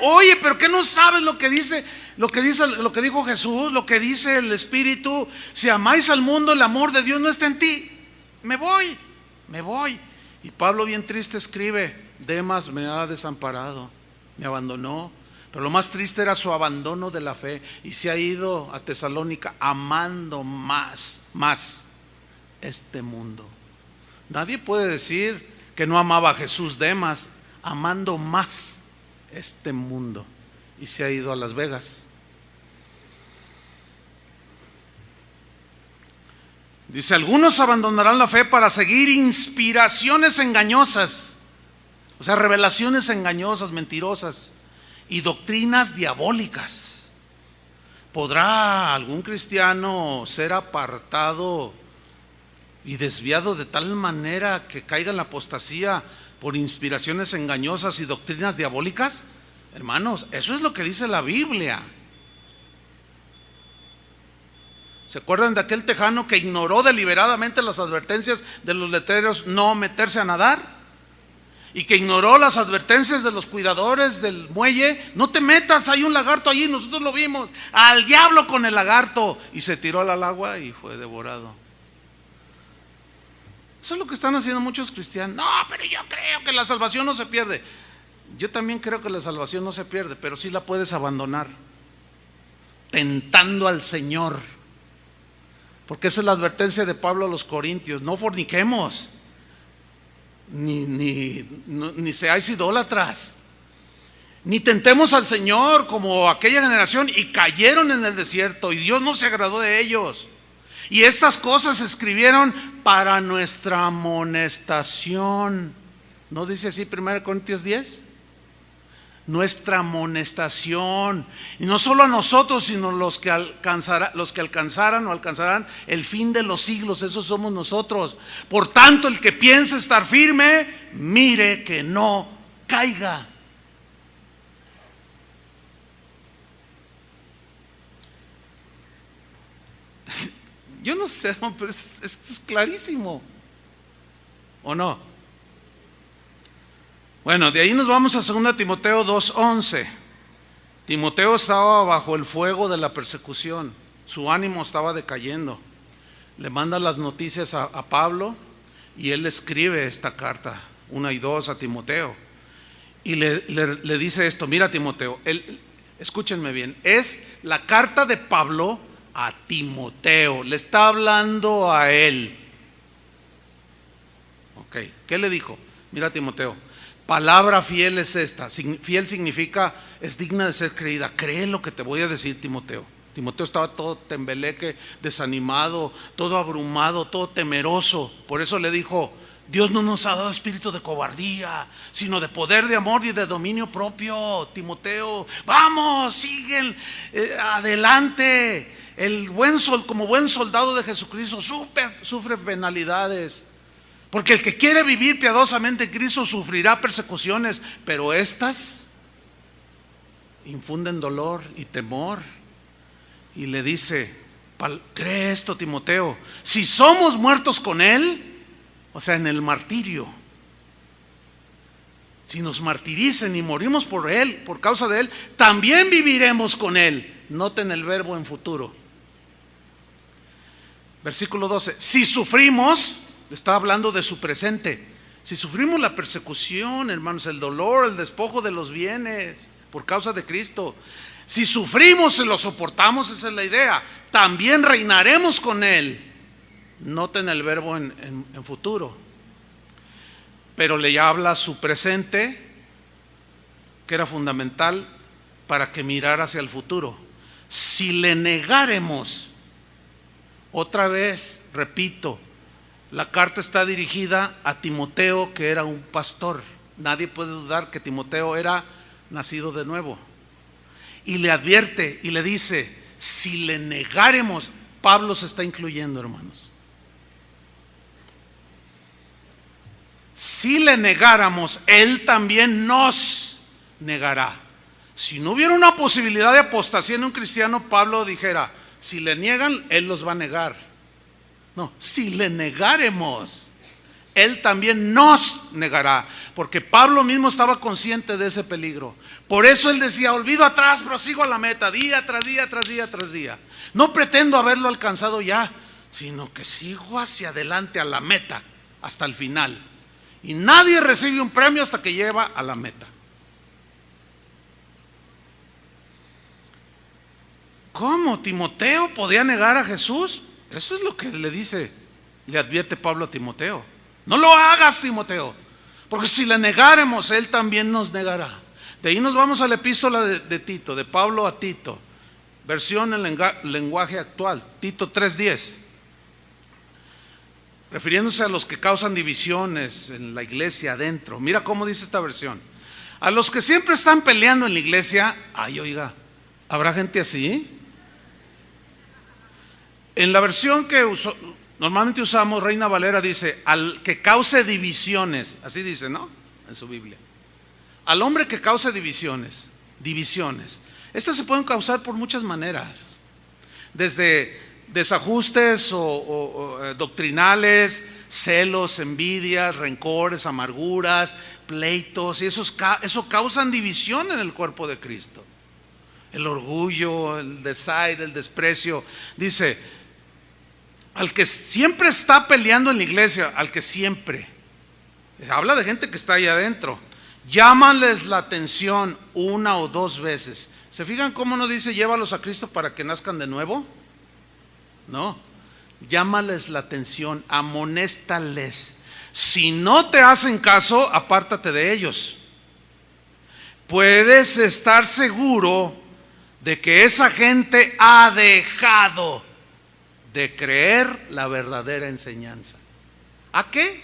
Oye, pero ¿qué no sabes lo que dijo Jesús, lo que dice el Espíritu? Si amáis al mundo, el amor de Dios no está en ti. Me voy. Y Pablo, bien triste, escribe: Demas me ha desamparado, me abandonó. Pero lo más triste era su abandono de la fe, y se ha ido a Tesalónica amando más este mundo. Nadie puede decir que no amaba a Jesús, Demas, amando más este mundo, y se ha ido a Las Vegas. Dice: algunos abandonarán la fe para seguir inspiraciones engañosas, o sea, revelaciones engañosas, mentirosas, y doctrinas diabólicas. ¿Podrá algún cristiano ser apartado y desviado de tal manera que caiga en la apostasía por inspiraciones engañosas y doctrinas diabólicas? Hermanos, eso es lo que dice la Biblia. ¿Se acuerdan de aquel tejano que ignoró deliberadamente las advertencias de los letreros no meterse a nadar? Y que ignoró las advertencias de los cuidadores del muelle: no te metas, hay un lagarto allí, nosotros lo vimos, al diablo con el lagarto, y se tiró al agua y fue devorado. Eso es lo que están haciendo muchos cristianos. No, pero yo creo que la salvación no se pierde. Yo también creo que la salvación no se pierde, pero sí la puedes abandonar tentando al Señor, porque esa es la advertencia de Pablo a los Corintios: no forniquemos, ni seáis idólatras, ni tentemos al Señor como aquella generación, y cayeron en el desierto, y Dios no se agradó de ellos. Y estas cosas se escribieron para nuestra amonestación. ¿No dice así 1 Corintios 10? Nuestra amonestación. Y no solo a nosotros, sino los que alcanzaran o alcanzarán el fin de los siglos. Esos somos nosotros. Por tanto, el que piensa estar firme, mire que no caiga. Yo no sé, pero esto es clarísimo, ¿o no? Bueno, de ahí nos vamos a 2 Timoteo 2:11. Timoteo estaba bajo el fuego de la persecución, su ánimo estaba decayendo. Le manda las noticias a Pablo, y él escribe esta carta 1 y 2 a Timoteo, y le dice esto: mira, Timoteo, escúchenme bien, es la carta de Pablo a Timoteo, le está hablando a él. Ok, ¿qué le dijo? Mira, Timoteo, palabra fiel es esta. Fiel significa es digna de ser creída. Cree lo que te voy a decir, Timoteo. Timoteo estaba todo tembeleque, desanimado, todo abrumado, todo temeroso. Por eso le dijo: Dios no nos ha dado espíritu de cobardía, sino de poder, de amor y de dominio propio. Timoteo, vamos, siguen adelante. Como buen soldado de Jesucristo sufre penalidades. Porque el que quiere vivir piadosamente en Cristo sufrirá persecuciones, pero estas infunden dolor y temor. Y le dice, cree esto, Timoteo, si somos muertos con Él, o sea, en el martirio, si nos martiricen y morimos por Él, por causa de Él, también viviremos con Él. Noten el verbo en futuro. Versículo 12, si sufrimos, está hablando de su presente, si sufrimos la persecución, hermanos, el dolor, el despojo de los bienes por causa de Cristo, si sufrimos y lo soportamos, esa es la idea, también reinaremos con Él. Noten el verbo en futuro, pero le habla su presente, que era fundamental para que mirara hacia el futuro. Si le negáremos, otra vez, repito, la carta está dirigida a Timoteo, que era un pastor. Nadie puede dudar que Timoteo era nacido de nuevo. Y le advierte y le dice, si le negáremos, Pablo se está incluyendo, hermanos. Si le negáramos, Él también nos negará. Si no hubiera una posibilidad de apostasía en un cristiano, Pablo dijera, si le niegan, Él los va a negar. No, si le negáremos, Él también nos negará. Porque Pablo mismo estaba consciente de ese peligro. Por eso él decía, olvido atrás, prosigo a la meta, día tras día, tras día, tras día. No pretendo haberlo alcanzado ya, sino que sigo hacia adelante a la meta, hasta el final. Y nadie recibe un premio hasta que lleva a la meta. ¿Cómo? ¿Timoteo podía negar a Jesús? Eso es lo que le dice, le advierte Pablo a Timoteo. No lo hagas, Timoteo, porque si le negáremos, Él también nos negará. De ahí nos vamos a la epístola de Tito, de Pablo a Tito, versión en lenguaje actual, Tito 3:10. Refiriéndose a los que causan divisiones en la iglesia adentro. Mira cómo dice esta versión. A los que siempre están peleando en la iglesia, ay, oiga, ¿habrá gente así? En la versión que normalmente usamos, Reina Valera dice, al que cause divisiones, así dice, ¿no? En su Biblia. Al hombre que cause divisiones. Estas se pueden causar por muchas maneras. Desde desajustes o doctrinales, celos, envidias, rencores, amarguras, pleitos, y eso causan división en el cuerpo de Cristo. El orgullo, el desaire, el desprecio. Dice, al que siempre está peleando en la iglesia, al que siempre, habla de gente que está ahí adentro, llámales la atención una o dos veces. ¿Se fijan cómo no dice llévalos a Cristo para que nazcan de nuevo? No, llámales la atención, amonéstales. Si no te hacen caso, apártate de ellos. Puedes estar seguro de que esa gente ha dejado de creer la verdadera enseñanza. ¿A qué?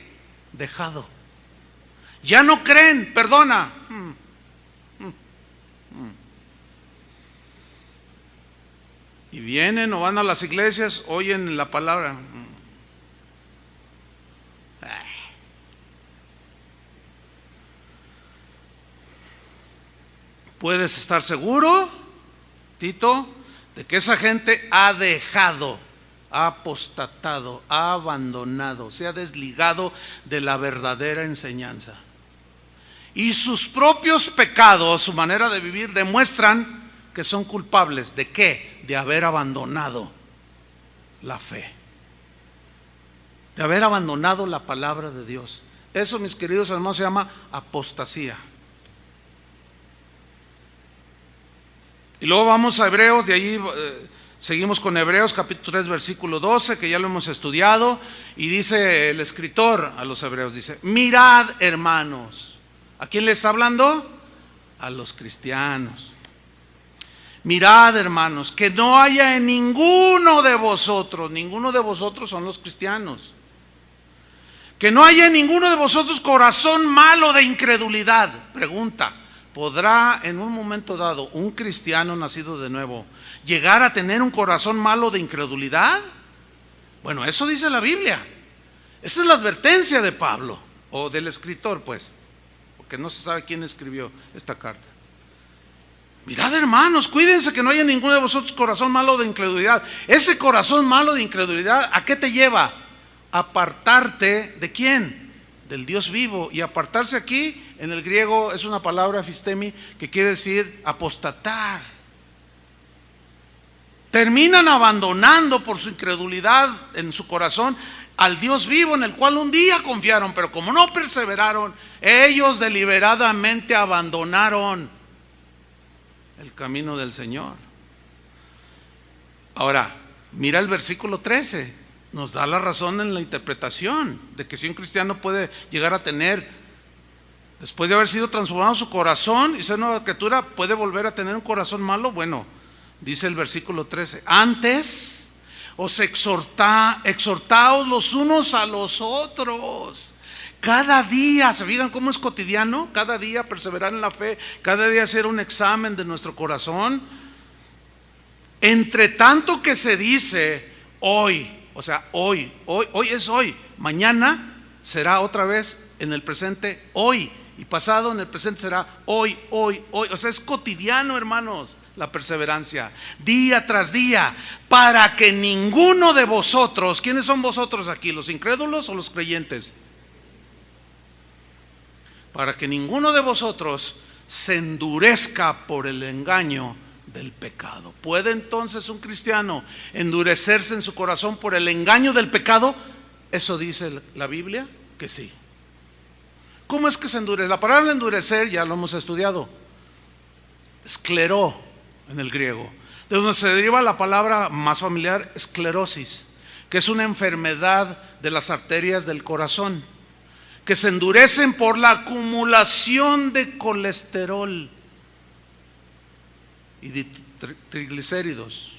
Dejado. Ya no creen, perdona. Y vienen o van a las iglesias, oyen la palabra. Puedes estar seguro, Tito, de que esa gente ha dejado, ha apostatado, ha abandonado, se ha desligado de la verdadera enseñanza. Y sus propios pecados, su manera de vivir, demuestran que son culpables. ¿De qué? De haber abandonado la fe, de haber abandonado la palabra de Dios. Eso, mis queridos hermanos, se llama apostasía. Y luego vamos a Hebreos, de allí seguimos con Hebreos capítulo 3 versículo 12, que ya lo hemos estudiado, y dice el escritor a los hebreos, dice, mirad, hermanos. ¿A quién le está hablando? A los cristianos. Mirad, hermanos, que no haya en ninguno de vosotros son los cristianos, Que no haya en ninguno de vosotros corazón malo de incredulidad. Pregunta: ¿podrá en un momento dado un cristiano nacido de nuevo llegar a tener un corazón malo de incredulidad? Bueno, eso dice la Biblia. Esa es la advertencia de Pablo, o del escritor, pues, porque no se sabe quién escribió esta carta. Mirad, hermanos, cuídense que no haya en ninguno de vosotros corazón malo de incredulidad. Ese corazón malo de incredulidad, ¿a qué te lleva? Apartarte ¿de quién? Del Dios vivo. Y apartarse aquí en el griego es una palabra fistemi que quiere decir apostatar. Terminan abandonando por su incredulidad en su corazón al Dios vivo en el cual un día confiaron, pero como no perseveraron, ellos deliberadamente abandonaron el camino del Señor. Ahora, mira el versículo 13. Nos da la razón en la interpretación de que si un cristiano puede llegar a tener, después de haber sido transformado su corazón y ser nueva criatura, puede volver a tener un corazón malo. Bueno, dice el versículo 13: antes os exhortaos los unos a los otros. Cada día, ¿se fijan cómo es cotidiano? Cada día perseverar en la fe, cada día hacer un examen de nuestro corazón. Entre tanto que se dice hoy, o sea, hoy es hoy, mañana será otra vez en el presente hoy, y pasado en el presente será hoy. O sea, es cotidiano, hermanos, la perseverancia, día tras día, para que ninguno de vosotros, ¿quiénes son vosotros aquí? ¿Los incrédulos o los creyentes? Para que ninguno de vosotros se endurezca por el engaño del pecado. ¿Puede entonces un cristiano endurecerse en su corazón por el engaño del pecado? Eso dice la Biblia que sí. ¿Cómo es que se endurece? La palabra endurecer ya lo hemos estudiado. Escleró en el griego, de donde se deriva la palabra más familiar, esclerosis, que es una enfermedad de las arterias del corazón, que se endurecen por la acumulación de colesterol y de triglicéridos,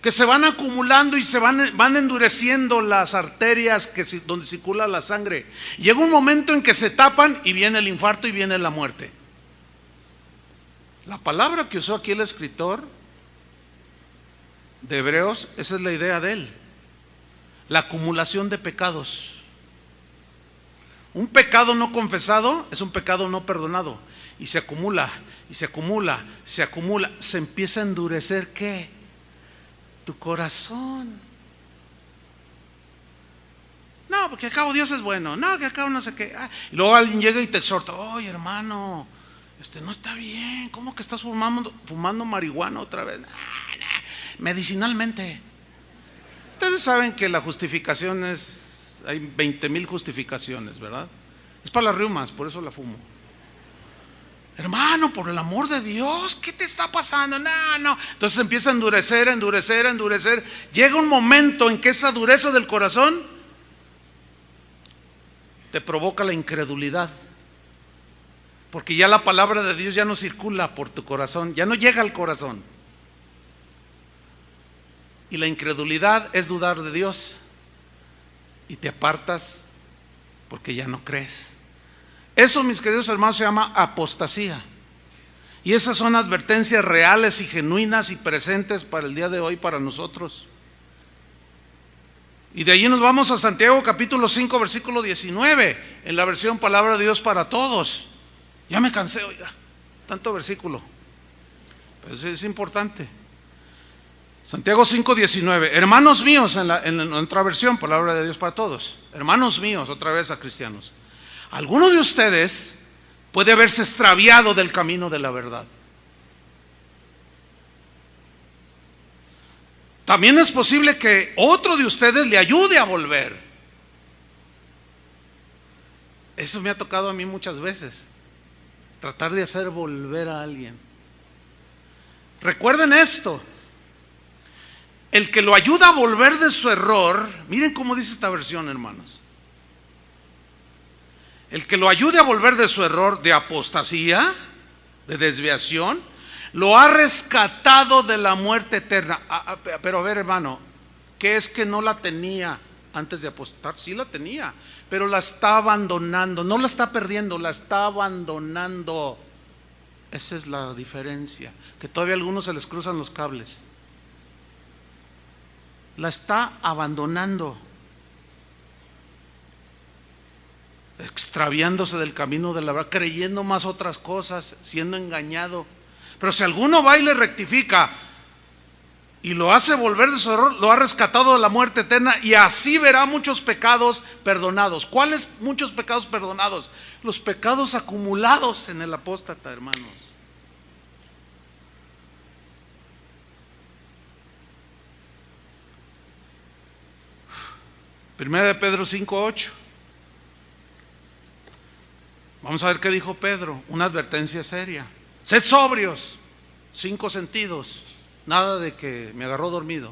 que se van acumulando y se van endureciendo las arterias donde circula la sangre. Llega un momento en que se tapan y viene el infarto y viene la muerte. La palabra que usó aquí el escritor de Hebreos, esa es la idea de él: la acumulación de pecados. Un pecado no confesado es un pecado no perdonado, y se acumula, y se acumula, se acumula. Se empieza a endurecer, ¿qué? Tu corazón. No, porque al cabo Dios es bueno. No, que al cabo no sé qué. Y luego alguien llega y te exhorta: oye, hermano, no está bien. ¿Cómo que estás fumando marihuana otra vez? Medicinalmente. Ustedes saben que la justificación hay 20,000 justificaciones, ¿verdad? Es para las reumas, por eso la fumo. Hermano, por el amor de Dios, ¿qué te está pasando? No. Entonces empieza a endurecer. Llega un momento en que esa dureza del corazón te provoca la incredulidad, porque ya la palabra de Dios ya no circula por tu corazón, ya no llega al corazón. Y la incredulidad es dudar de Dios, y te apartas porque ya no crees. Eso, mis queridos hermanos, se llama apostasía. Y esas son advertencias reales y genuinas y presentes para el día de hoy, para nosotros. Y de allí nos vamos a Santiago capítulo 5 versículo 19, en la versión Palabra de Dios para Todos. Ya me cansé, oiga, tanto versículo, pero es importante. Santiago 5:19, hermanos míos, en otra versión, Palabra de Dios para Todos, hermanos míos, otra vez a cristianos, alguno de ustedes puede haberse extraviado del camino de la verdad. También es posible que otro de ustedes le ayude a volver. Eso me ha tocado a mí muchas veces, tratar de hacer volver a alguien. Recuerden esto: el que lo ayuda a volver de su error, miren cómo dice esta versión, hermanos. El que lo ayude a volver de su error de apostasía, de desviación, lo ha rescatado de la muerte eterna. Pero a ver, hermano, ¿qué es que no la tenía antes de apostar? Sí la tenía, pero la está abandonando, no la está perdiendo, la está abandonando. Esa es la diferencia, que todavía a algunos se les cruzan los cables. La está abandonando, extraviándose del camino de la verdad, creyendo más otras cosas, siendo engañado. Pero si alguno va y le rectifica y lo hace volver de su error, lo ha rescatado de la muerte eterna, y así verá muchos pecados perdonados. ¿Cuáles muchos pecados perdonados? Los pecados acumulados en el apóstata, hermanos. Primera de Pedro 5:8. Vamos a ver qué dijo Pedro, una advertencia seria. Sed sobrios, 5 sentidos. Nada de que me agarró dormido.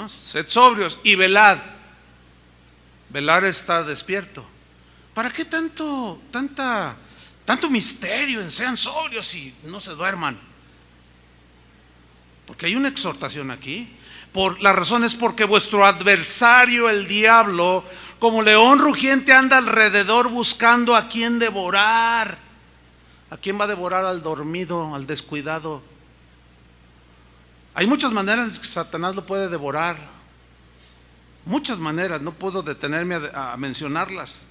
Sed sobrios y velad. Velar está despierto. ¿Para qué tanto misterio en sean sobrios y no se duerman? Porque hay una exhortación aquí. La razón es porque vuestro adversario, el diablo, como león rugiente, anda alrededor buscando a quien devorar. ¿A quién va a devorar? Al dormido, al descuidado. Hay muchas maneras que Satanás lo puede devorar. Muchas maneras, no puedo detenerme a mencionarlas.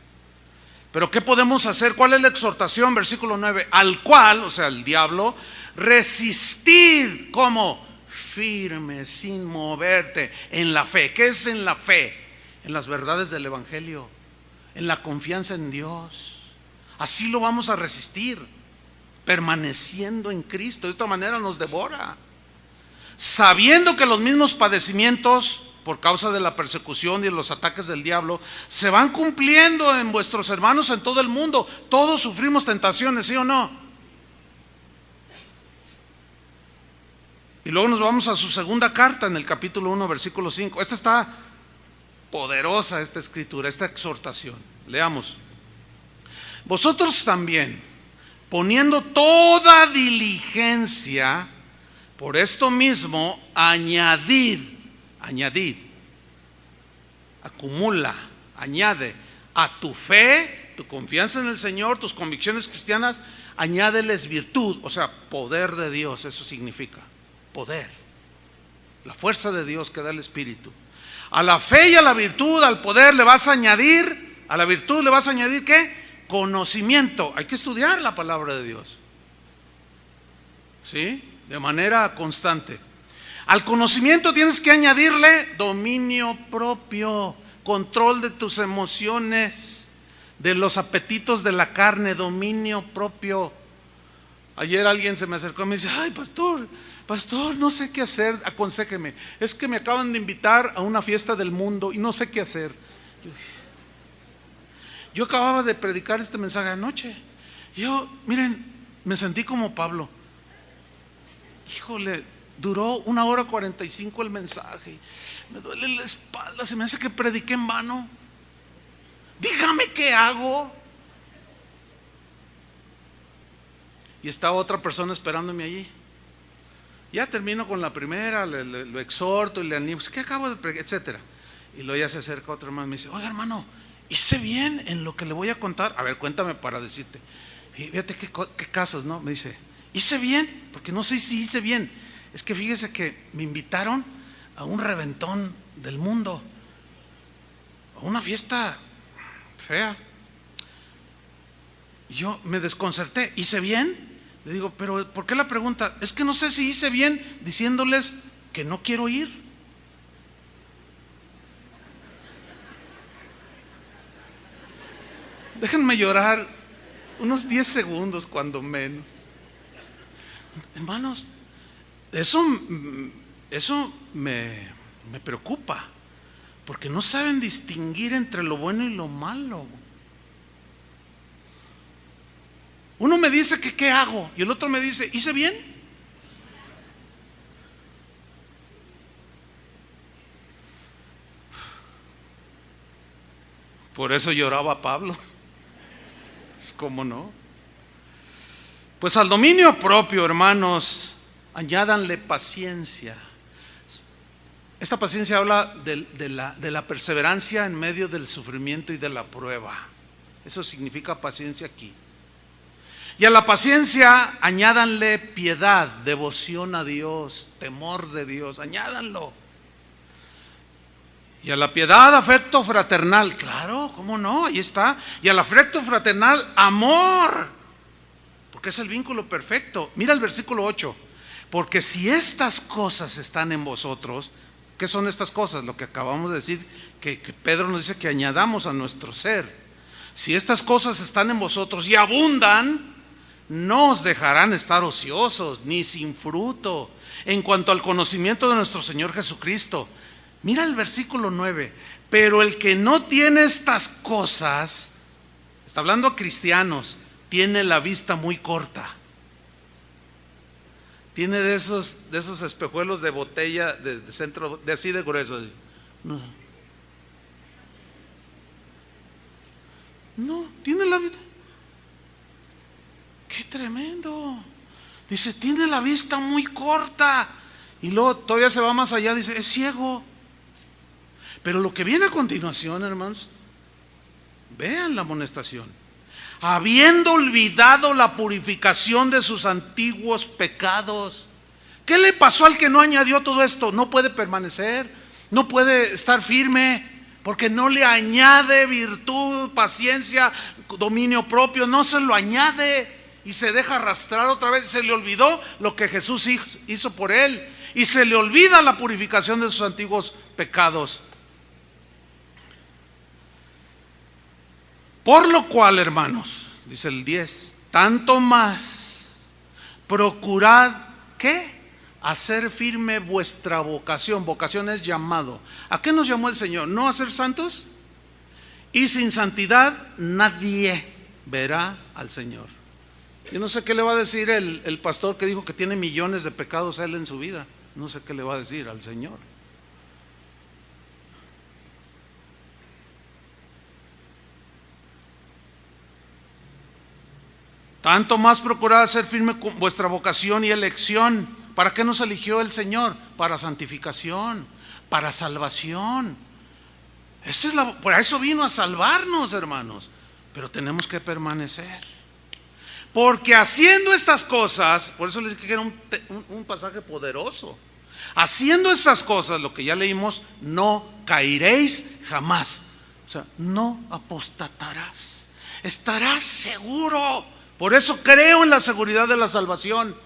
Pero ¿qué podemos hacer? ¿Cuál es la exhortación? Versículo 9. Al cual, o sea, el diablo, resistir. ¿Cómo? Firme, sin moverte, en la fe. ¿Qué es en la fe? En las verdades del Evangelio, en la confianza en Dios. Así lo vamos a resistir, permaneciendo en Cristo. De otra manera nos devora. Sabiendo que los mismos padecimientos por causa de la persecución y de los ataques del diablo se van cumpliendo en vuestros hermanos en todo el mundo. Todos sufrimos tentaciones, ¿sí o no? Y luego nos vamos a su segunda carta en el capítulo 1, versículo 5. Esta está poderosa, esta escritura, esta exhortación. Leamos. Vosotros también, poniendo toda diligencia, por esto mismo, añadid, acumula, añade a tu fe, tu confianza en el Señor, tus convicciones cristianas, añádeles virtud, o sea, poder de Dios. Eso significa poder, la fuerza de Dios que da el Espíritu. A la fe y a la virtud, al poder le vas a añadir, a la virtud le vas a añadir ¿qué? Conocimiento. Hay que estudiar la palabra de Dios, ¿sí? De manera constante. Al conocimiento tienes que añadirle dominio propio, control de tus emociones, de los apetitos de la carne, dominio propio. Ayer alguien se me acercó y me dice: ay, pastor, no sé qué hacer, aconséjeme. Es que me acaban de invitar a una fiesta del mundo y no sé qué hacer. Yo acababa de predicar este mensaje anoche. Miren, me sentí como Pablo. Híjole, duró 1:45 el mensaje. Me duele la espalda, se me hace que prediqué en vano. Dígame qué hago. Y estaba otra persona esperándome allí. Ya termino con la primera, lo exhorto y le animo. ¿Qué acabo de predicar? Etcétera. Y luego ya se acerca otro hermano y me dice: oiga, hermano, ¿hice bien en lo que le voy a contar? A ver, cuéntame para decirte. Y fíjate qué casos, ¿no? Me dice: ¿hice bien? Porque no sé si hice bien. Es que fíjese que me invitaron a un reventón del mundo, a una fiesta fea. Y yo me desconcerté. ¿Hice bien? Le digo: pero ¿por qué la pregunta? Es que no sé si hice bien diciéndoles que no quiero ir. Déjenme llorar unos 10 segundos cuando menos. Hermanos, eso me preocupa, porque no saben distinguir entre lo bueno y lo malo. Uno me dice que qué hago y el otro me dice: ¿hice bien? Por eso lloraba Pablo. ¿Cómo no? Pues al dominio propio, hermanos, añádanle paciencia. Esta paciencia habla de la perseverancia en medio del sufrimiento y de la prueba. Eso significa paciencia aquí. Y a la paciencia añádanle piedad, devoción a Dios, temor de Dios, añádanlo. Y a la piedad, afecto fraternal, claro, ¿cómo no? Ahí está. Y al afecto fraternal, amor, porque es el vínculo perfecto. Mira el versículo 8. Porque si estas cosas están en vosotros, ¿qué son estas cosas? Lo que acabamos de decir, que Pedro nos dice que añadamos a nuestro ser. Si estas cosas están en vosotros y abundan, no os dejarán estar ociosos ni sin fruto en cuanto al conocimiento de nuestro Señor Jesucristo. Mira el versículo 9. Pero el que no tiene estas cosas, está hablando a cristianos, tiene la vista muy corta. Tiene de esos espejuelos de botella de centro, de así de grueso. No, tiene la vista. ¡Qué tremendo! Dice, tiene la vista muy corta. Y luego todavía se va más allá, dice, es ciego. Pero lo que viene a continuación, hermanos, vean la amonestación. Habiendo olvidado la purificación de sus antiguos pecados. ¿Qué le pasó al que no añadió todo esto? No puede permanecer, no puede estar firme, porque no le añade virtud, paciencia, dominio propio, no se lo añade. Y se deja arrastrar otra vez. Se le olvidó lo que Jesús hizo por él. Y se le olvida la purificación de sus antiguos pecados. Por lo cual, hermanos, dice el 10, tanto más, procurad, ¿qué? Hacer firme vuestra vocación. Vocación es llamado. ¿A qué nos llamó el Señor? ¿No a ser santos? Y sin santidad nadie verá al Señor. Yo no sé qué le va a decir el pastor que dijo que tiene millones de pecados a él en su vida. No sé qué le va a decir al Señor. Tanto más procurad hacer firme con vuestra vocación y elección. ¿Para qué nos eligió el Señor? Para santificación, para salvación. Por eso vino a salvarnos, hermanos. Pero tenemos que permanecer. Porque haciendo estas cosas, por eso les dije que era un pasaje poderoso. Haciendo estas cosas, lo que ya leímos, no caeréis jamás. O sea, no apostatarás. Estarás seguro. Por eso creo en la seguridad de la salvación.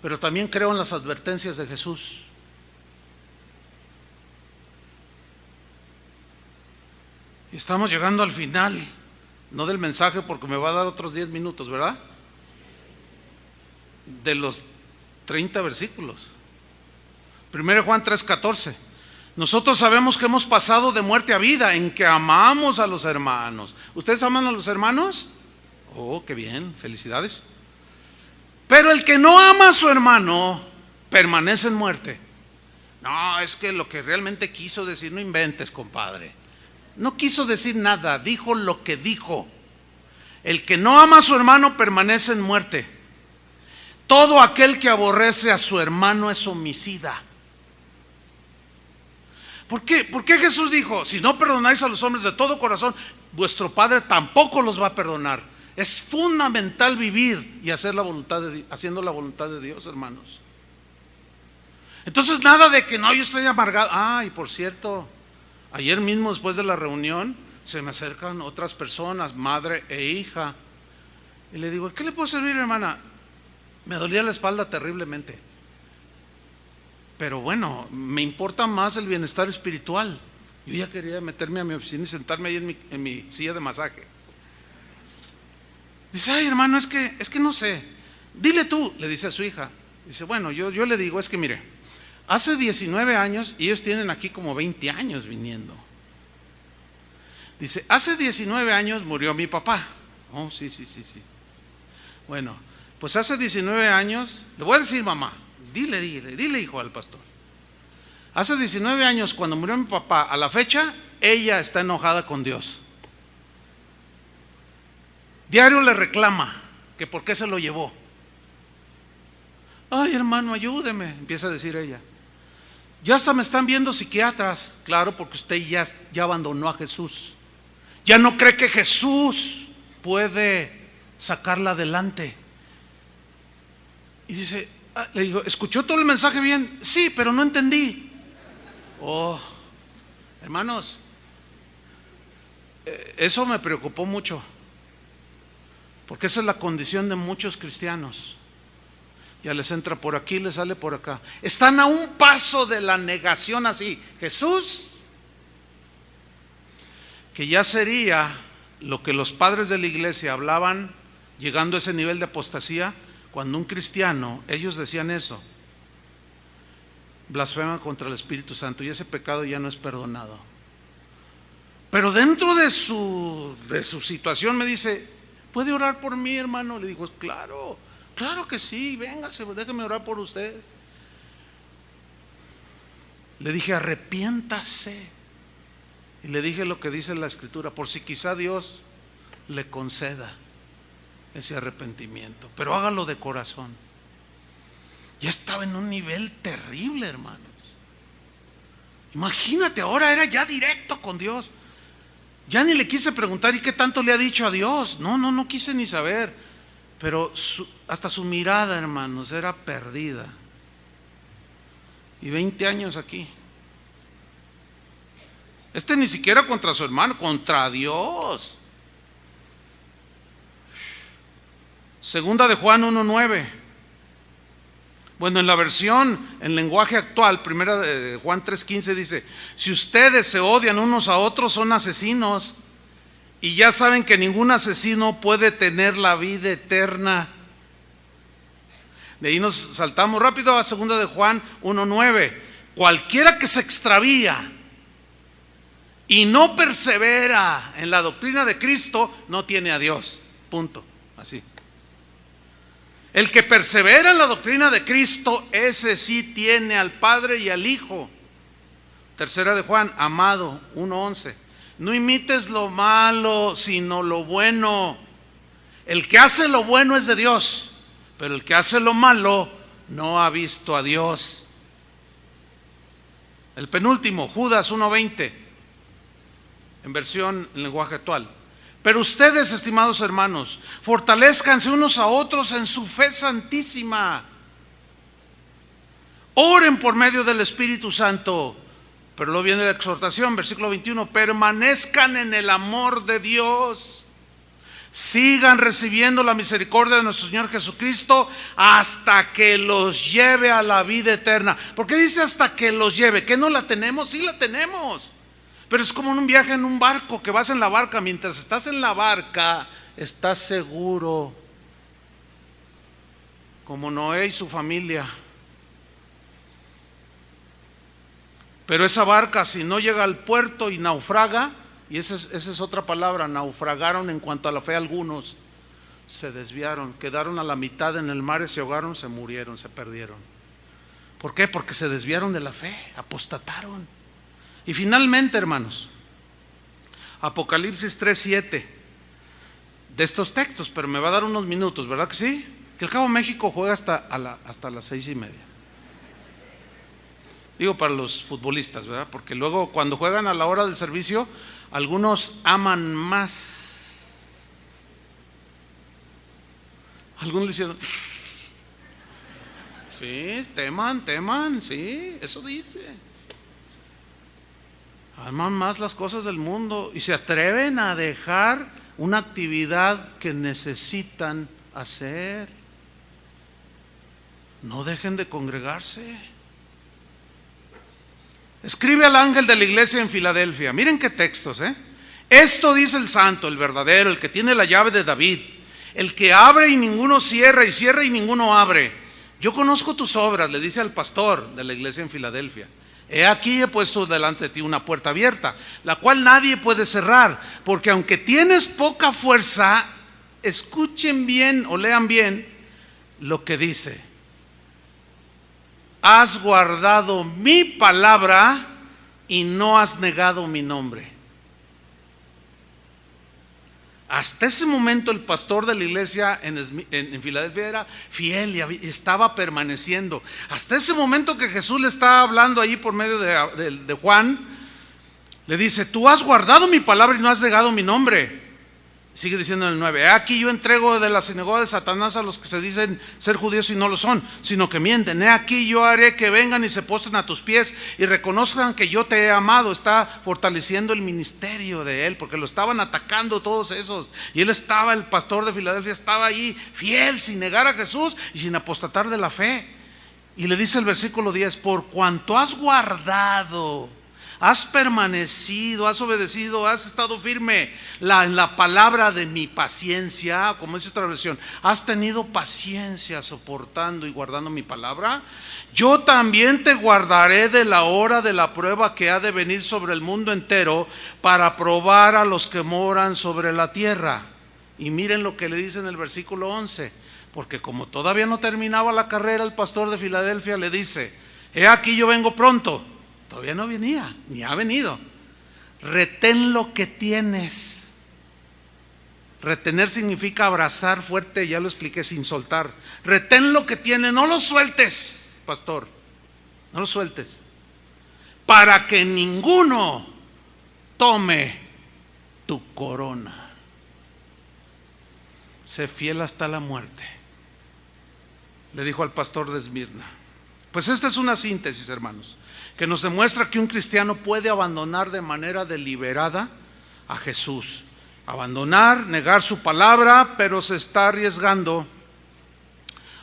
Pero también creo en las advertencias de Jesús. Y estamos llegando al final. No del mensaje porque me va a dar otros 10 minutos, ¿verdad? De los 30 versículos. 1 Juan 3:14. Nosotros sabemos que hemos pasado de muerte a vida en que amamos a los hermanos. ¿Ustedes aman a los hermanos? Oh, qué bien, felicidades. Pero el que no ama a su hermano permanece en muerte. No, es que lo que realmente quiso decir, no inventes, compadre. No quiso decir nada, dijo lo que dijo. El que no ama a su hermano permanece en muerte. Todo aquel que aborrece a su hermano es homicida. ¿Por qué? ¿Por qué Jesús dijo, si no perdonáis a los hombres de todo corazón, vuestro Padre tampoco los va a perdonar? Es fundamental vivir y hacer haciendo la voluntad de Dios, hermanos. Entonces nada de que no, yo estoy amargado. Y por cierto, ayer mismo después de la reunión se me acercan otras personas, madre e hija, y le digo, ¿qué le puedo servir, hermana? Me dolía la espalda terriblemente, pero bueno, me importa más el bienestar espiritual. Yo ya quería meterme a mi oficina y sentarme ahí en mi silla de masaje. Dice, ay hermano, es que no sé, dile tú, le dice a su hija. Dice, bueno, yo le digo, es que mire, hace 19 años, y ellos tienen aquí como 20 años viniendo. Dice, hace 19 años murió mi papá. Oh, sí. Bueno, pues hace 19 años, le voy a decir mamá, dile hijo al pastor. Hace 19 años cuando murió mi papá, a la fecha, ella está enojada con Dios. Diario le reclama que por qué se lo llevó. Ay hermano, ayúdeme, empieza a decir ella. Ya hasta me están viendo psiquiatras. Claro, porque usted ya abandonó a Jesús. Ya no cree que Jesús puede sacarla adelante. Y dice, le digo, ¿escuchó todo el mensaje bien? Sí, pero no entendí. Oh, hermanos, eso me preocupó mucho, porque esa es la condición de muchos cristianos. Ya les entra por aquí, les sale por acá. Están a un paso de la negación así. Jesús, que ya sería lo que los padres de la iglesia hablaban, llegando a ese nivel de apostasía, cuando un cristiano, ellos decían eso, blasfema contra el Espíritu Santo y ese pecado ya no es perdonado. Pero dentro de su situación me dice, ¿puede orar por mí, hermano? Le digo, claro. Claro que sí, véngase, déjeme orar por usted. Le dije, arrepiéntase. Y le dije lo que dice la Escritura, por si quizá Dios le conceda ese arrepentimiento, pero hágalo de corazón. Ya estaba en un nivel terrible, hermanos. Imagínate, ahora era ya directo con Dios. Ya ni le quise preguntar, ¿y qué tanto le ha dicho a Dios? No quise ni saber. Pero hasta su mirada, hermanos, era perdida. Y 20 años aquí. Ni siquiera contra su hermano, contra Dios. Segunda de Juan 1:9. Bueno, en la versión, en lenguaje actual, primera de Juan 3:15 dice, si ustedes se odian unos a otros son asesinos. Y ya saben que ningún asesino puede tener la vida eterna. De ahí nos saltamos rápido a 2 de Juan 1:9. Cualquiera que se extravía y no persevera en la doctrina de Cristo, no tiene a Dios. Punto. Así. El que persevera en la doctrina de Cristo, ese sí tiene al Padre y al Hijo. 3 de Juan, amado, 1:11. No imites lo malo, sino lo bueno. El que hace lo bueno es de Dios, pero el que hace lo malo no ha visto a Dios. El penúltimo, Judas 1:20, en versión en lenguaje actual. Pero ustedes, estimados hermanos, fortalezcanse unos a otros en su fe santísima. Oren por medio del Espíritu Santo. Pero luego viene la exhortación, versículo 21, permanezcan en el amor de Dios, sigan recibiendo la misericordia de nuestro Señor Jesucristo hasta que los lleve a la vida eterna. ¿Por qué dice hasta que los lleve? ¿Que no la tenemos? Sí la tenemos, pero es como en un viaje en un barco, que vas en la barca. Mientras estás en la barca, estás seguro, como Noé y su familia. Pero esa barca, si no llega al puerto y naufraga, y esa es otra palabra, naufragaron en cuanto a la fe algunos, se desviaron, quedaron a la mitad en el mar, se ahogaron, se murieron, se perdieron. ¿Por qué? Porque se desviaron de la fe, apostataron. Y finalmente, hermanos, Apocalipsis 3:7, de estos textos, pero me va a dar unos minutos, ¿verdad que sí? Que el Cabo México juega hasta las 6:30. Digo para los futbolistas, ¿verdad? Porque luego cuando juegan a la hora del servicio, algunos aman más. Algunos le hicieron, sí, teman, sí, eso dice. Aman más las cosas del mundo y se atreven a dejar una actividad que necesitan hacer. No dejen de congregarse. Escribe al ángel de la iglesia en Filadelfia. Miren qué textos, Esto dice el santo, el verdadero, el que tiene la llave de David, el que abre y ninguno cierra, y cierra y ninguno abre. Yo conozco tus obras, le dice al pastor de la iglesia en Filadelfia. He aquí he puesto delante de ti una puerta abierta, la cual nadie puede cerrar, porque aunque tienes poca fuerza, escuchen bien o lean bien lo que dice. Has guardado mi palabra y no has negado mi nombre. Hasta ese momento el pastor de la iglesia en Filadelfia era fiel y estaba permaneciendo. Hasta ese momento que Jesús le está hablando ahí por medio de Juan, le dice: tú has guardado mi palabra y no has negado mi nombre. Sigue diciendo en el 9: aquí yo entrego de la sinagoga de Satanás a los que se dicen ser judíos y no lo son, sino que mienten. He aquí yo haré que vengan y se postren a tus pies y reconozcan que yo te he amado. Está fortaleciendo el ministerio de él, porque lo estaban atacando todos esos, y él estaba, el pastor de Filadelfia estaba ahí fiel, sin negar a Jesús y sin apostatar de la fe. Y le dice el versículo 10: por cuanto has guardado, has permanecido, has obedecido, has estado firme en la palabra de mi paciencia, como dice otra versión, has tenido paciencia soportando y guardando mi palabra, yo también te guardaré de la hora de la prueba que ha de venir sobre el mundo entero para probar a los que moran sobre la tierra. Y miren lo que le dice en el versículo 11: porque como todavía no terminaba la carrera, el pastor de Filadelfia le dice: he aquí yo vengo pronto. Todavía no venía, ni ha venido. Retén lo que tienes. Retener significa abrazar fuerte, ya lo expliqué, sin soltar. Retén lo que tienes, no lo sueltes, pastor, no lo sueltes, para que ninguno tome tu corona. Sé fiel hasta la muerte, le dijo al pastor de Esmirna. Pues esta es una síntesis, hermanos, que nos demuestra que un cristiano puede abandonar de manera deliberada a Jesús. Abandonar, negar su palabra, pero se está arriesgando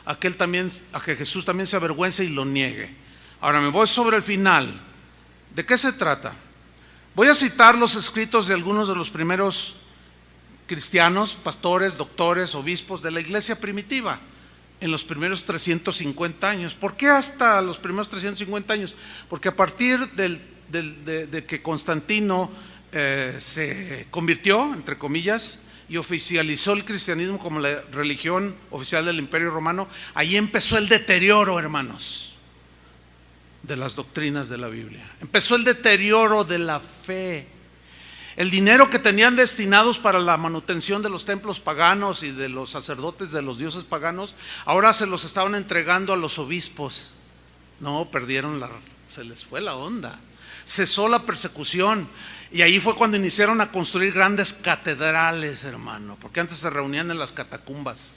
a que Jesús también se avergüence y lo niegue. Ahora me voy sobre el final. ¿De qué se trata? Voy a citar los escritos de algunos de los primeros cristianos, pastores, doctores, obispos de la iglesia primitiva, en los primeros 350 años. ¿Por qué hasta los primeros 350 años? Porque a partir de que Constantino se convirtió, entre comillas, y oficializó el cristianismo como la religión oficial del Imperio Romano, ahí empezó el deterioro, hermanos, de las doctrinas de la Biblia. Empezó el deterioro de la fe. El dinero que tenían destinados para la manutención de los templos paganos y de los sacerdotes de los dioses paganos, ahora se los estaban entregando a los obispos. No, se les fue la onda. Cesó la persecución. Y ahí fue cuando iniciaron a construir grandes catedrales, hermano, porque antes se reunían en las catacumbas.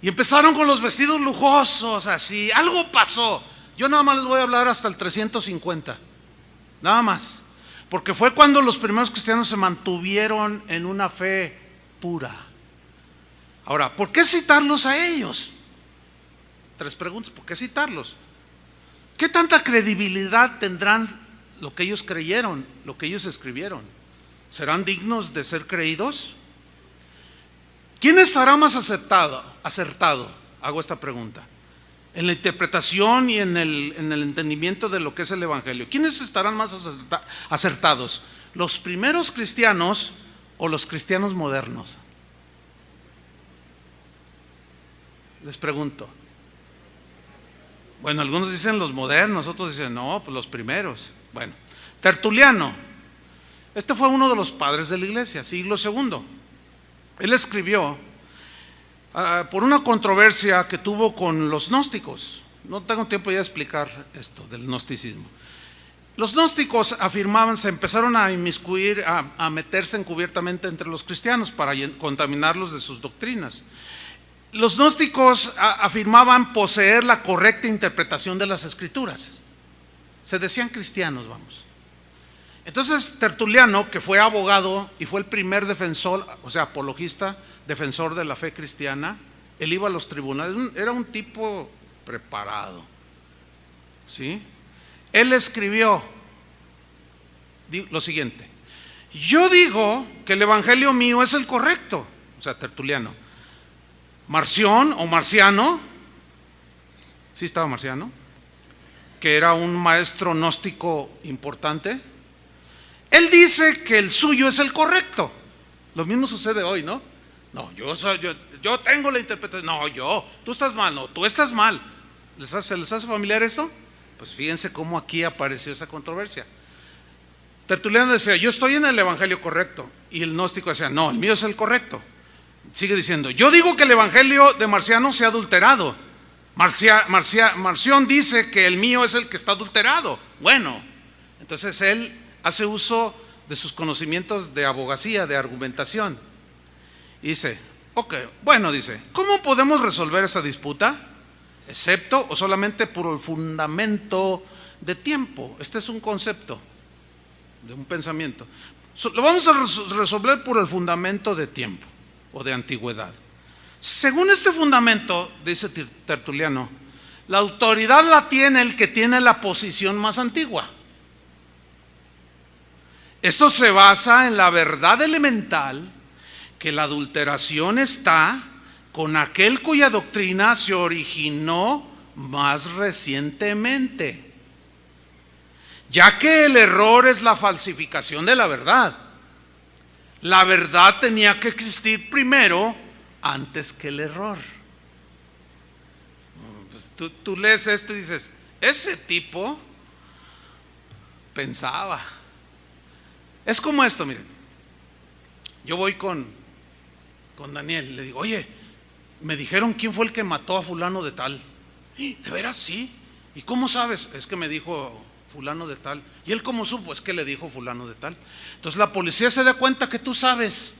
Y empezaron con los vestidos lujosos, así. Algo pasó. Yo nada más les voy a hablar hasta el 350. Nada más. Porque fue cuando los primeros cristianos se mantuvieron en una fe pura. Ahora, ¿por qué citarlos a ellos? 3 preguntas: ¿por qué citarlos? ¿Qué tanta credibilidad tendrán lo que ellos creyeron, lo que ellos escribieron? ¿Serán dignos de ser creídos? ¿Quién estará más acertado? Hago esta pregunta. En la interpretación y en el entendimiento de lo que es el Evangelio, ¿quiénes estarán más acertados? ¿Los primeros cristianos o los cristianos modernos? Les pregunto. Bueno, algunos dicen los modernos, otros dicen no, pues los primeros. Bueno, Tertuliano, este fue uno de los padres de la iglesia, siglo II. Él escribió por una controversia que tuvo con los gnósticos. No tengo tiempo ya de explicar esto del gnosticismo. Los gnósticos afirmaban, se empezaron a inmiscuir, a meterse encubiertamente entre los cristianos para contaminarlos de sus doctrinas. Los gnósticos afirmaban poseer la correcta interpretación de las escrituras. Se decían cristianos, vamos. Entonces Tertuliano, que fue abogado y fue el primer defensor, o sea, apologista, defensor de la fe cristiana, él iba a los tribunales, era un tipo preparado, ¿sí? Él escribió lo siguiente: yo digo que el evangelio mío es el correcto, o sea, Tertuliano. Marción o Marciano, sí estaba Marciano, que era un maestro gnóstico importante, él dice que el suyo es el correcto. Lo mismo sucede hoy, ¿no? No, yo tengo la interpretación. No, tú estás mal. No, tú estás mal. ¿Se les hace familiar eso? Pues fíjense cómo aquí apareció esa controversia. Tertuliano decía, yo estoy en el evangelio correcto, y el gnóstico decía, no, el mío es el correcto. Sigue diciendo, yo digo que el evangelio de Marciano se ha adulterado. Marción dice que el mío es el que está adulterado. Bueno, entonces él hace uso de sus conocimientos de abogacía, de argumentación. Y dice, ok, bueno, dice, ¿cómo podemos resolver esa disputa? Excepto o solamente por el fundamento de tiempo. Este es un concepto de un pensamiento. Lo vamos a resolver por el fundamento de tiempo o de antigüedad. Según este fundamento, dice Tertuliano, la autoridad la tiene el que tiene la posición más antigua. Esto se basa en la verdad elemental que la adulteración está con aquel cuya doctrina se originó más recientemente, ya que el error es la falsificación de la verdad. La verdad tenía que existir primero antes que el error. Pues tú lees esto y dices, ese tipo pensaba. Es como esto, miren. Yo voy con Daniel y le digo, oye, me dijeron quién fue el que mató a fulano de tal. ¿De veras? Sí. ¿Y cómo sabes? Es que me dijo fulano de tal. ¿Y él cómo supo? Es que le dijo fulano de tal. Entonces la policía se da cuenta que tú sabes,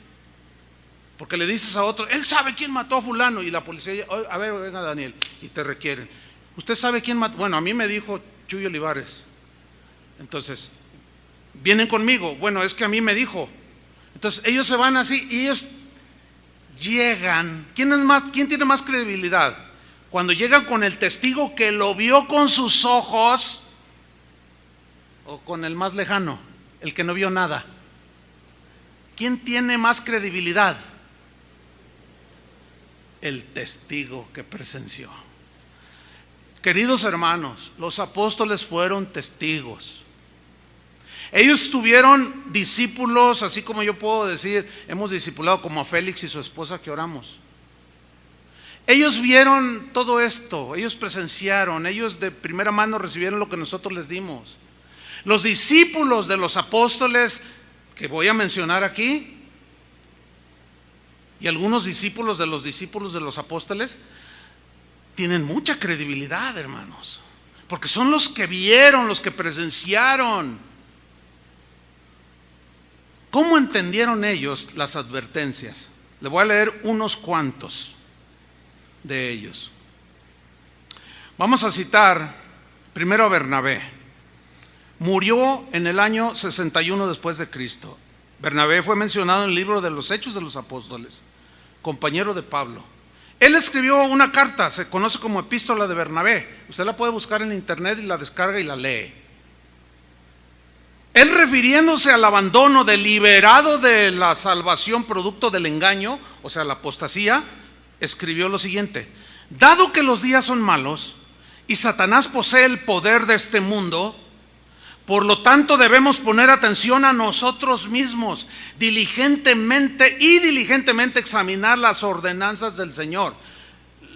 porque le dices a otro, él sabe quién mató a fulano, y la policía, a ver, venga Daniel, y te requieren. ¿Usted sabe quién mató? Bueno, a mí me dijo Chuy Olivares. Entonces, vienen conmigo. Bueno, es que a mí me dijo. Entonces ellos se van así y ellos llegan. ¿Quién tiene más credibilidad? Cuando llegan con el testigo que lo vio con sus ojos, o con el más lejano, el que no vio nada. ¿Quién tiene más credibilidad? El testigo que presenció. Queridos hermanos, los apóstoles fueron testigos. Ellos tuvieron discípulos, así como yo puedo decir, hemos discipulado como a Félix y su esposa que oramos. Ellos vieron todo esto, ellos presenciaron, ellos de primera mano recibieron lo que nosotros les dimos. Los discípulos de los apóstoles, que voy a mencionar aquí, y algunos discípulos de los apóstoles, tienen mucha credibilidad, hermanos, porque son los que vieron, los que presenciaron. ¿Cómo entendieron ellos las advertencias? Le voy a leer unos cuantos de ellos. Vamos a citar primero a Bernabé. Murió en el año 61 después de Cristo. Bernabé fue mencionado en el libro de los Hechos de los Apóstoles, compañero de Pablo. Él escribió una carta, se conoce como Epístola de Bernabé. Usted la puede buscar en internet y la descarga y la lee. Él, refiriéndose al abandono deliberado de la salvación producto del engaño, o sea, la apostasía, escribió lo siguiente: dado que los días son malos y Satanás posee el poder de este mundo, por lo tanto debemos poner atención a nosotros mismos, diligentemente examinar las ordenanzas del Señor.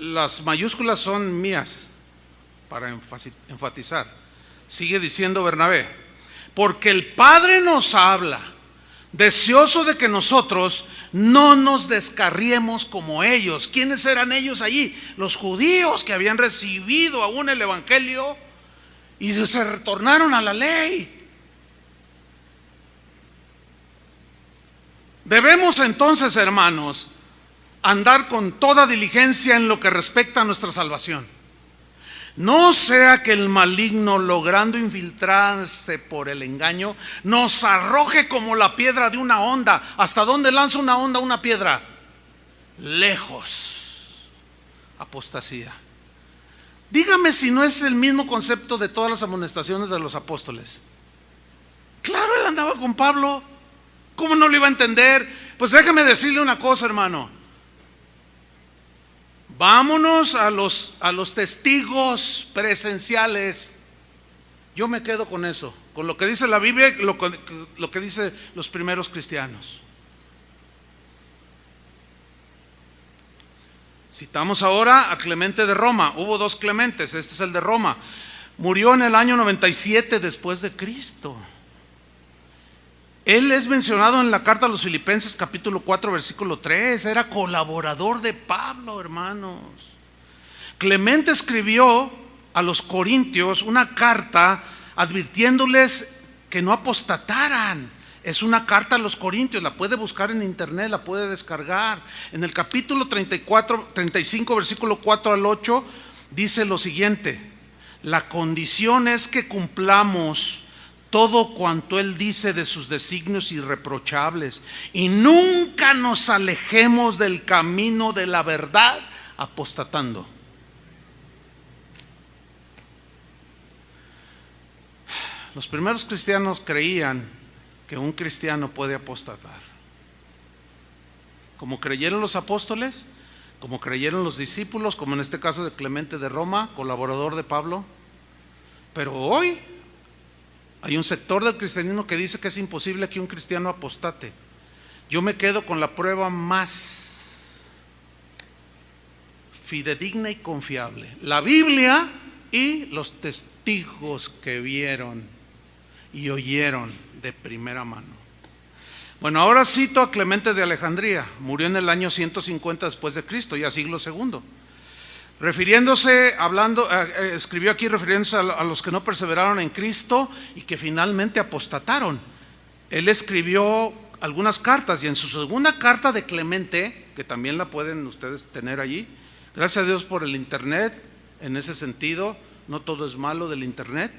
Las mayúsculas son mías para enfatizar. Sigue diciendo Bernabé: porque el Padre nos habla, deseoso de que nosotros no nos descarriemos como ellos. ¿Quiénes eran ellos allí? Los judíos que habían recibido aún el evangelio y se retornaron a la ley. Debemos entonces, hermanos, andar con toda diligencia en lo que respecta a nuestra salvación. No sea que el maligno, logrando infiltrarse por el engaño, nos arroje como la piedra de una honda. ¿Hasta dónde lanza una honda una piedra? Lejos. Apostasía. Dígame si no es el mismo concepto de todas las amonestaciones de los apóstoles. Claro, él andaba con Pablo. ¿Cómo no lo iba a entender? Pues déjame decirle una cosa, hermano. Vámonos a los testigos presenciales. Yo me quedo con eso, con lo que dice la Biblia, lo que dice los primeros cristianos. Citamos ahora a Clemente de Roma. Hubo dos Clementes, este es el de Roma. Murió en el año 97 después de Cristo. Él es mencionado en la carta a los Filipenses capítulo 4 versículo 3, era colaborador de Pablo, hermanos. Clemente escribió a los Corintios una carta advirtiéndoles que no apostataran. Es una carta a los Corintios, la puede buscar en internet, la puede descargar. En el capítulo 35 versículo 4 al 8 dice lo siguiente: la condición es que cumplamos todo cuanto Él dice de sus designios irreprochables y nunca nos alejemos del camino de la verdad apostatando. Los primeros cristianos creían que un cristiano puede apostatar, como creyeron los apóstoles, como creyeron los discípulos, como en este caso de Clemente de Roma, colaborador de Pablo. Pero hoy hay un sector del cristianismo que dice que es imposible que un cristiano apostate. Yo me quedo con la prueba más fidedigna y confiable: la Biblia y los testigos que vieron y oyeron de primera mano. Bueno, ahora cito a Clemente de Alejandría. Murió en el año 150 después de Cristo, ya siglo segundo. Escribió aquí refiriéndose a los que no perseveraron en Cristo y que finalmente apostataron. Él escribió algunas cartas, y en su segunda carta de Clemente, que también la pueden ustedes tener allí, gracias a Dios por el internet, en ese sentido, no todo es malo del internet,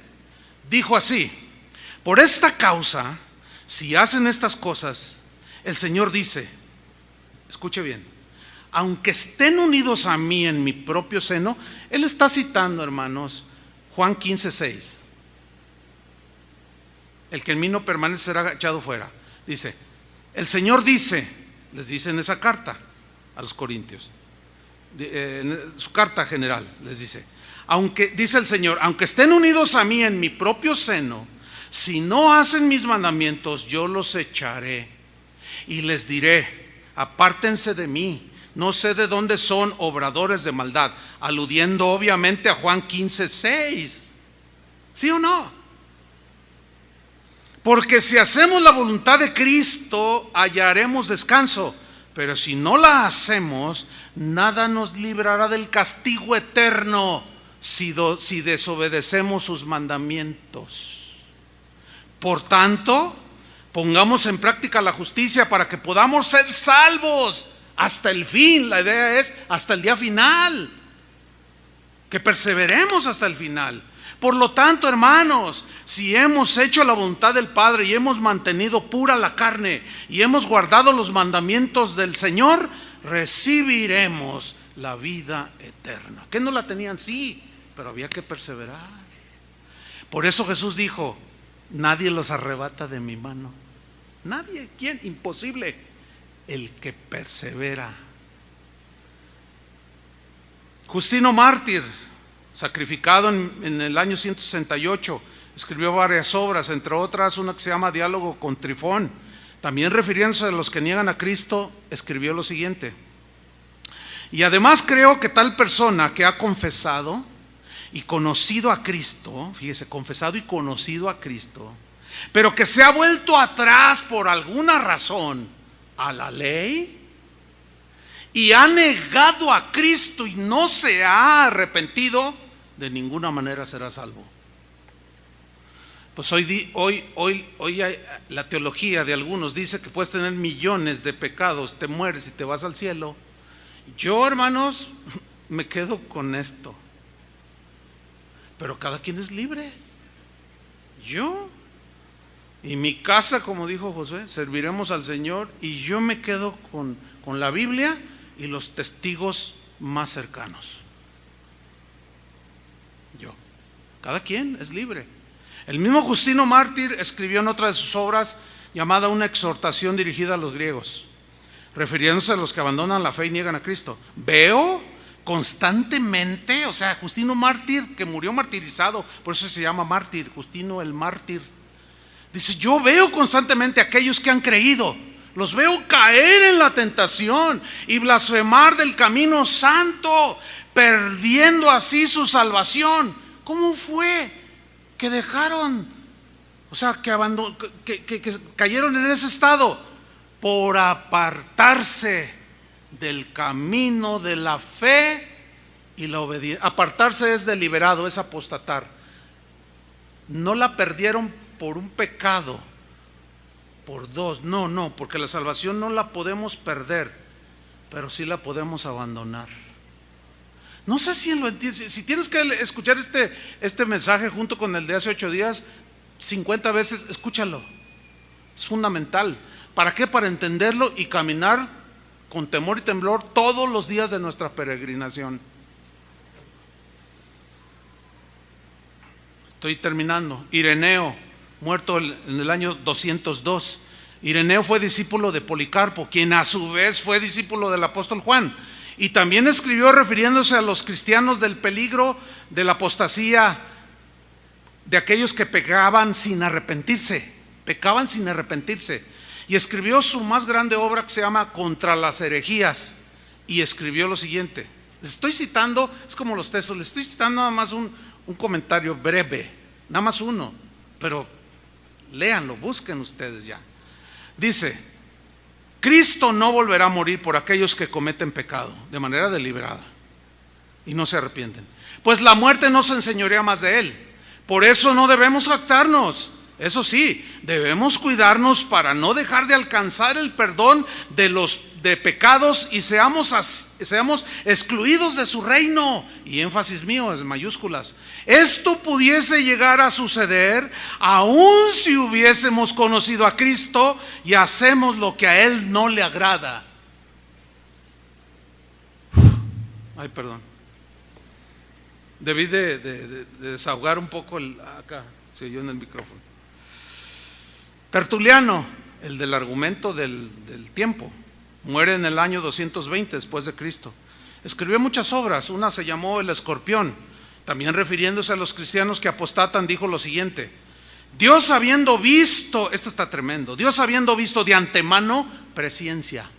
dijo así: por esta causa, si hacen estas cosas, el Señor dice, escuche bien, aunque estén unidos a mí en mi propio seno. Él está citando, hermanos, Juan 15:6. El que en mí no permanece será echado fuera. Dice, el Señor dice, les dice en esa carta a los Corintios, en su carta general, les dice, dice el Señor, aunque estén unidos a mí en mi propio seno, si no hacen mis mandamientos, yo los echaré y les diré, apártense de mí, no sé de dónde son, obradores de maldad, aludiendo obviamente a Juan 15:6. ¿Sí o no? Porque si hacemos la voluntad de Cristo, hallaremos descanso, pero si no la hacemos, nada nos librará del castigo eterno si desobedecemos sus mandamientos. Por tanto, pongamos en práctica la justicia para que podamos ser salvos hasta el fin. La idea es hasta el día final, que perseveremos hasta el final. Por lo tanto, hermanos, si hemos hecho la voluntad del Padre y hemos mantenido pura la carne y hemos guardado los mandamientos del Señor, recibiremos la vida eterna. ¿Qué no la tenían? Sí, pero había que perseverar. Por eso Jesús dijo, nadie los arrebata de mi mano. Nadie. ¿Quién? Imposible. El que persevera. Justino Mártir, sacrificado en el año 168, escribió varias obras, entre otras una que se llama Diálogo con Trifón. También refiriéndose a los que niegan a Cristo, escribió lo siguiente: y además creo que tal persona que ha confesado y conocido a Cristo, fíjese, confesado y conocido a Cristo, pero que se ha vuelto atrás por alguna razón a la ley y ha negado a Cristo y no se ha arrepentido, de ninguna manera será salvo. Pues hoy la teología de algunos dice que puedes tener millones de pecados, te mueres y te vas al cielo. Yo, hermanos, me quedo con esto. Pero cada quien es libre. Yo y mi casa, como dijo Josué, serviremos al Señor, y yo me quedo con la Biblia y los testigos más cercanos. Yo. Cada quien es libre. El mismo Justino Mártir escribió en otra de sus obras llamada Una exhortación dirigida a los griegos, refiriéndose a los que abandonan la fe y niegan a Cristo. Veo constantemente, o sea, Justino Mártir, que murió martirizado, por eso se llama mártir, Justino el mártir. Dice, yo veo constantemente a aquellos que han creído, los veo caer en la tentación y blasfemar del camino santo, perdiendo así su salvación. ¿Cómo fue que dejaron O sea, que cayeron en ese estado por apartarse del camino de la fe y la obediencia. Apartarse es deliberado, es apostatar. No la perdieron por un pecado, por dos, no, porque la salvación no la podemos perder, pero sí la podemos abandonar. No sé si lo entiendes. Si tienes que escuchar este mensaje junto con el de hace 8 días 50 veces, escúchalo. Es fundamental. ¿Para qué? Para entenderlo y caminar con temor y temblor todos los días de nuestra peregrinación. Estoy terminando. Ireneo, muerto en el año 202. Ireneo fue discípulo de Policarpo, quien a su vez fue discípulo del apóstol Juan. Y también escribió refiriéndose a los cristianos del peligro de la apostasía, de aquellos que pecaban sin arrepentirse. Y escribió su más grande obra, que se llama Contra las herejías, y escribió lo siguiente. Les estoy citando, es como los textos, les estoy citando nada más un comentario breve, nada más uno, pero léanlo, busquen ustedes ya. Dice: Cristo no volverá a morir por aquellos que cometen pecado de manera deliberada y no se arrepienten, pues la muerte no se enseñorea más de él. Por eso no debemos jactarnos. Eso sí, debemos cuidarnos para no dejar de alcanzar el perdón de pecados y seamos excluidos de su reino. Y énfasis mío en mayúsculas. Esto pudiese llegar a suceder aun si hubiésemos conocido a Cristo y hacemos lo que a Él no le agrada. Ay, perdón. Debí de desahogar un poco acá, se oyó en el micrófono. Tertuliano, el del argumento del tiempo, muere en el año 220 después de Cristo. Escribió muchas obras, una se llamó El Escorpión. También refiriéndose a los cristianos que apostatan, dijo lo siguiente: Dios habiendo visto, esto está tremendo, Dios habiendo visto de antemano, presciencia,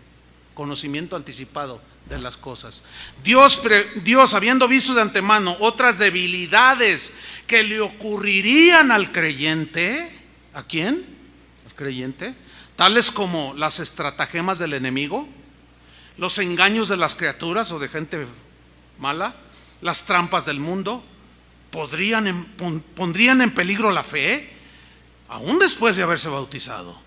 conocimiento anticipado de las cosas. Dios habiendo visto de antemano otras debilidades que le ocurrirían al creyente. ¿A quién? Creyente, tales como las estratagemas del enemigo, los engaños de las criaturas o de gente mala, las trampas del mundo, pondrían en peligro la fe, aún después de haberse bautizado.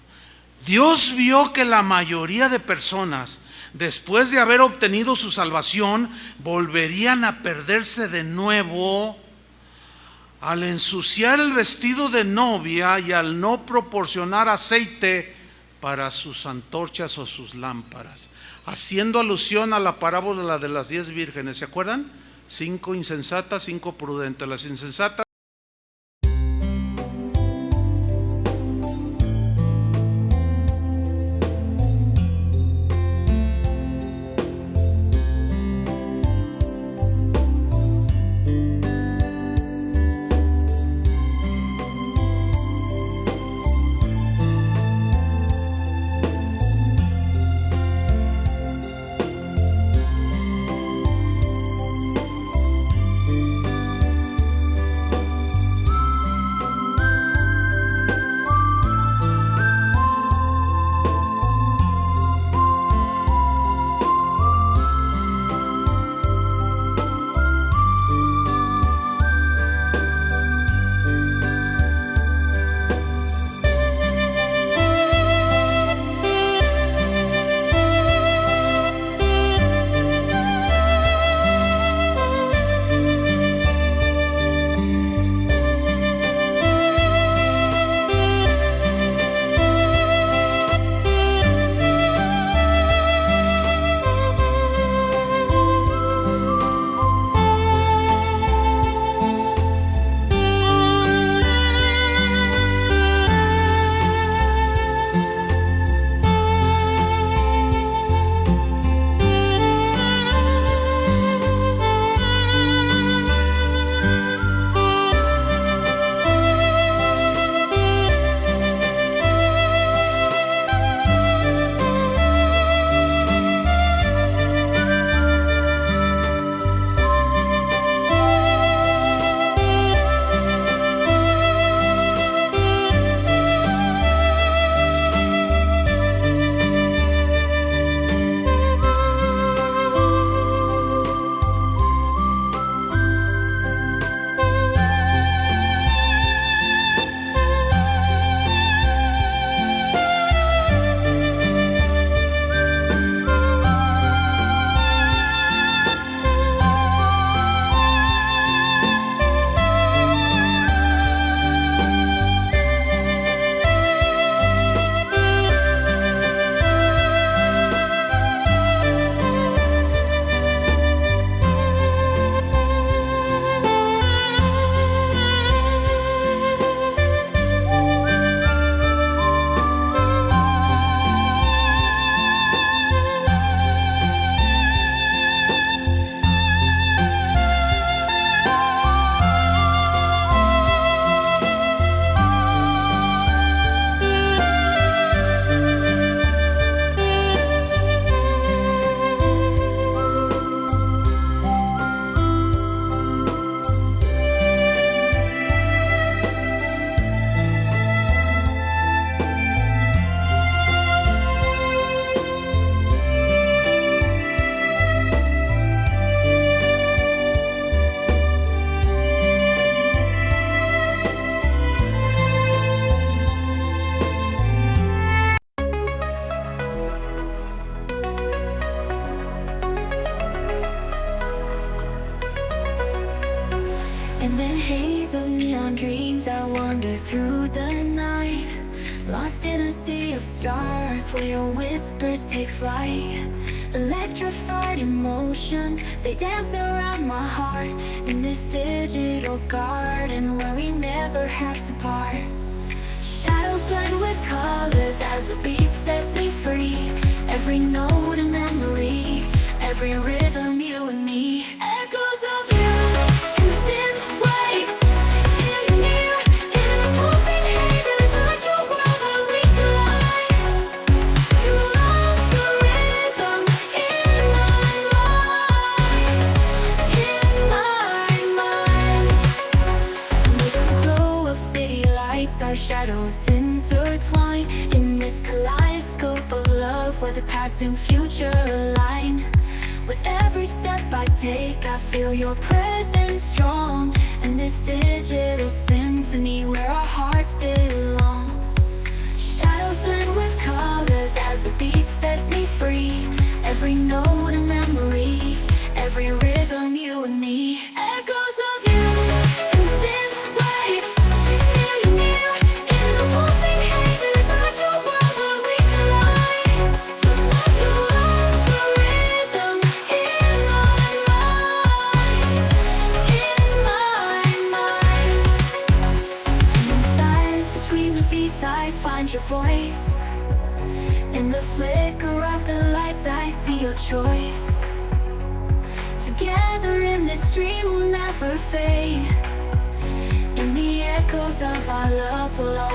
Dios vio que la mayoría de personas, después de haber obtenido su salvación, volverían a perderse de nuevo al ensuciar el vestido de novia y al no proporcionar aceite para sus antorchas o sus lámparas, haciendo alusión a la parábola de las 10 vírgenes. ¿Se acuerdan? 5 insensatas, 5 prudentes. Las insensatas stars where your whispers take flight. Electrified emotions, they dance around my heart. In this digital garden where we never have to part. Shadows blend with colors as the beat sets me free. Every note a memory, every rhythm you and me. Echoes of you in the synth waves, feel you near in the pulsing haze. It's such a world where we collide. You lost the rhythm in my mind. With the glow of city lights, our shadows intertwine in this kaleidoscope of love where the past and future align. With every step I take, I feel your presence strong. And this digital symphony where our hearts belong. Shadows blend with colors as the beat sets me free. Every note a memory, every rhythm you and me. Echoes of you in synth waves, feel you near in the pulsing haze. It's such a world where we collide. You lost the rhythm in my mind. In silence between the beats I find your voice. In the flicker of the lights I see your choice. Together in this dream we'll never fade. In the echoes of our love we'll always